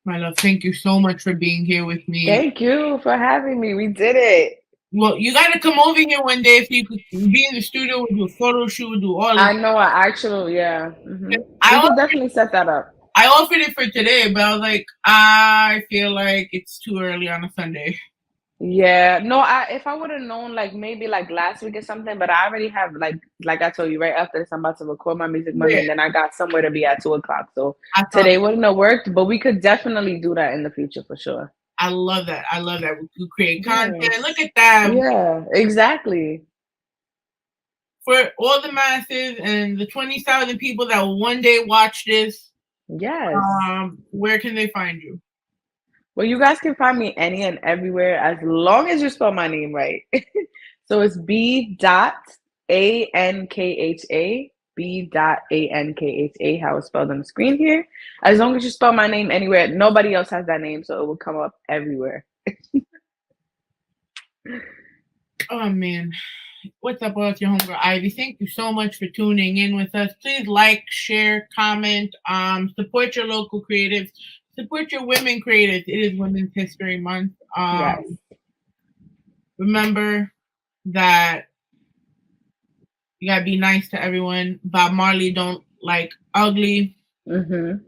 My love, thank you so much for being here with me. Thank you for having me. We did it. Well, you got to come over here one day if you could be in the studio, do a photo shoot, do all of I know. Yeah. We I could definitely set that up. I offered it for today, but I was like, I feel like it's too early on a Sunday. Yeah, no, if I would have known like maybe like last week or something, but I already have like I told you right after this, I'm about to record my music Monday, and then I got somewhere to be at 2:00. So today wouldn't have worked, but we could definitely do that in the future for sure. I love that. I love that. We could create content. Look at that. Yeah, exactly. For all the masses and the 20,000 people that will one day watch this. Yes. Where can they find you? Well, you guys can find me any and everywhere as long as you spell my name right. So it's B.ankha, B.ankha, how it's spelled on the screen here. As long as you spell my name anywhere, nobody else has that name, so it will come up everywhere. Oh, man. What's up, all your homegirl Ivy? Thank you so much for tuning in with us. Please like, share, comment, support your local creatives. Support your women creators. It is Women's History Month. Yes. Remember that you gotta be nice to everyone. Bob Marley don't like ugly. You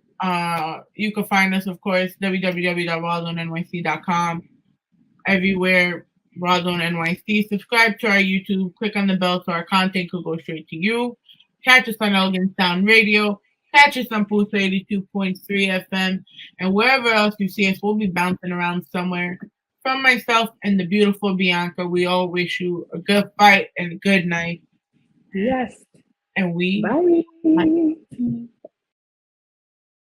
can find us, of course, www.rawrzonenyc.com. Everywhere, Rawrrzone NYC. Subscribe to our YouTube. Click on the bell so our content could go straight to you. Catch us on Elegant Sound Radio. Catch us on Pulse 82.3 FM, and wherever else you see us, we'll be bouncing around somewhere. From myself and the beautiful B.ankha, we all wish you a good fight and a good night. Yes. And we... Bye.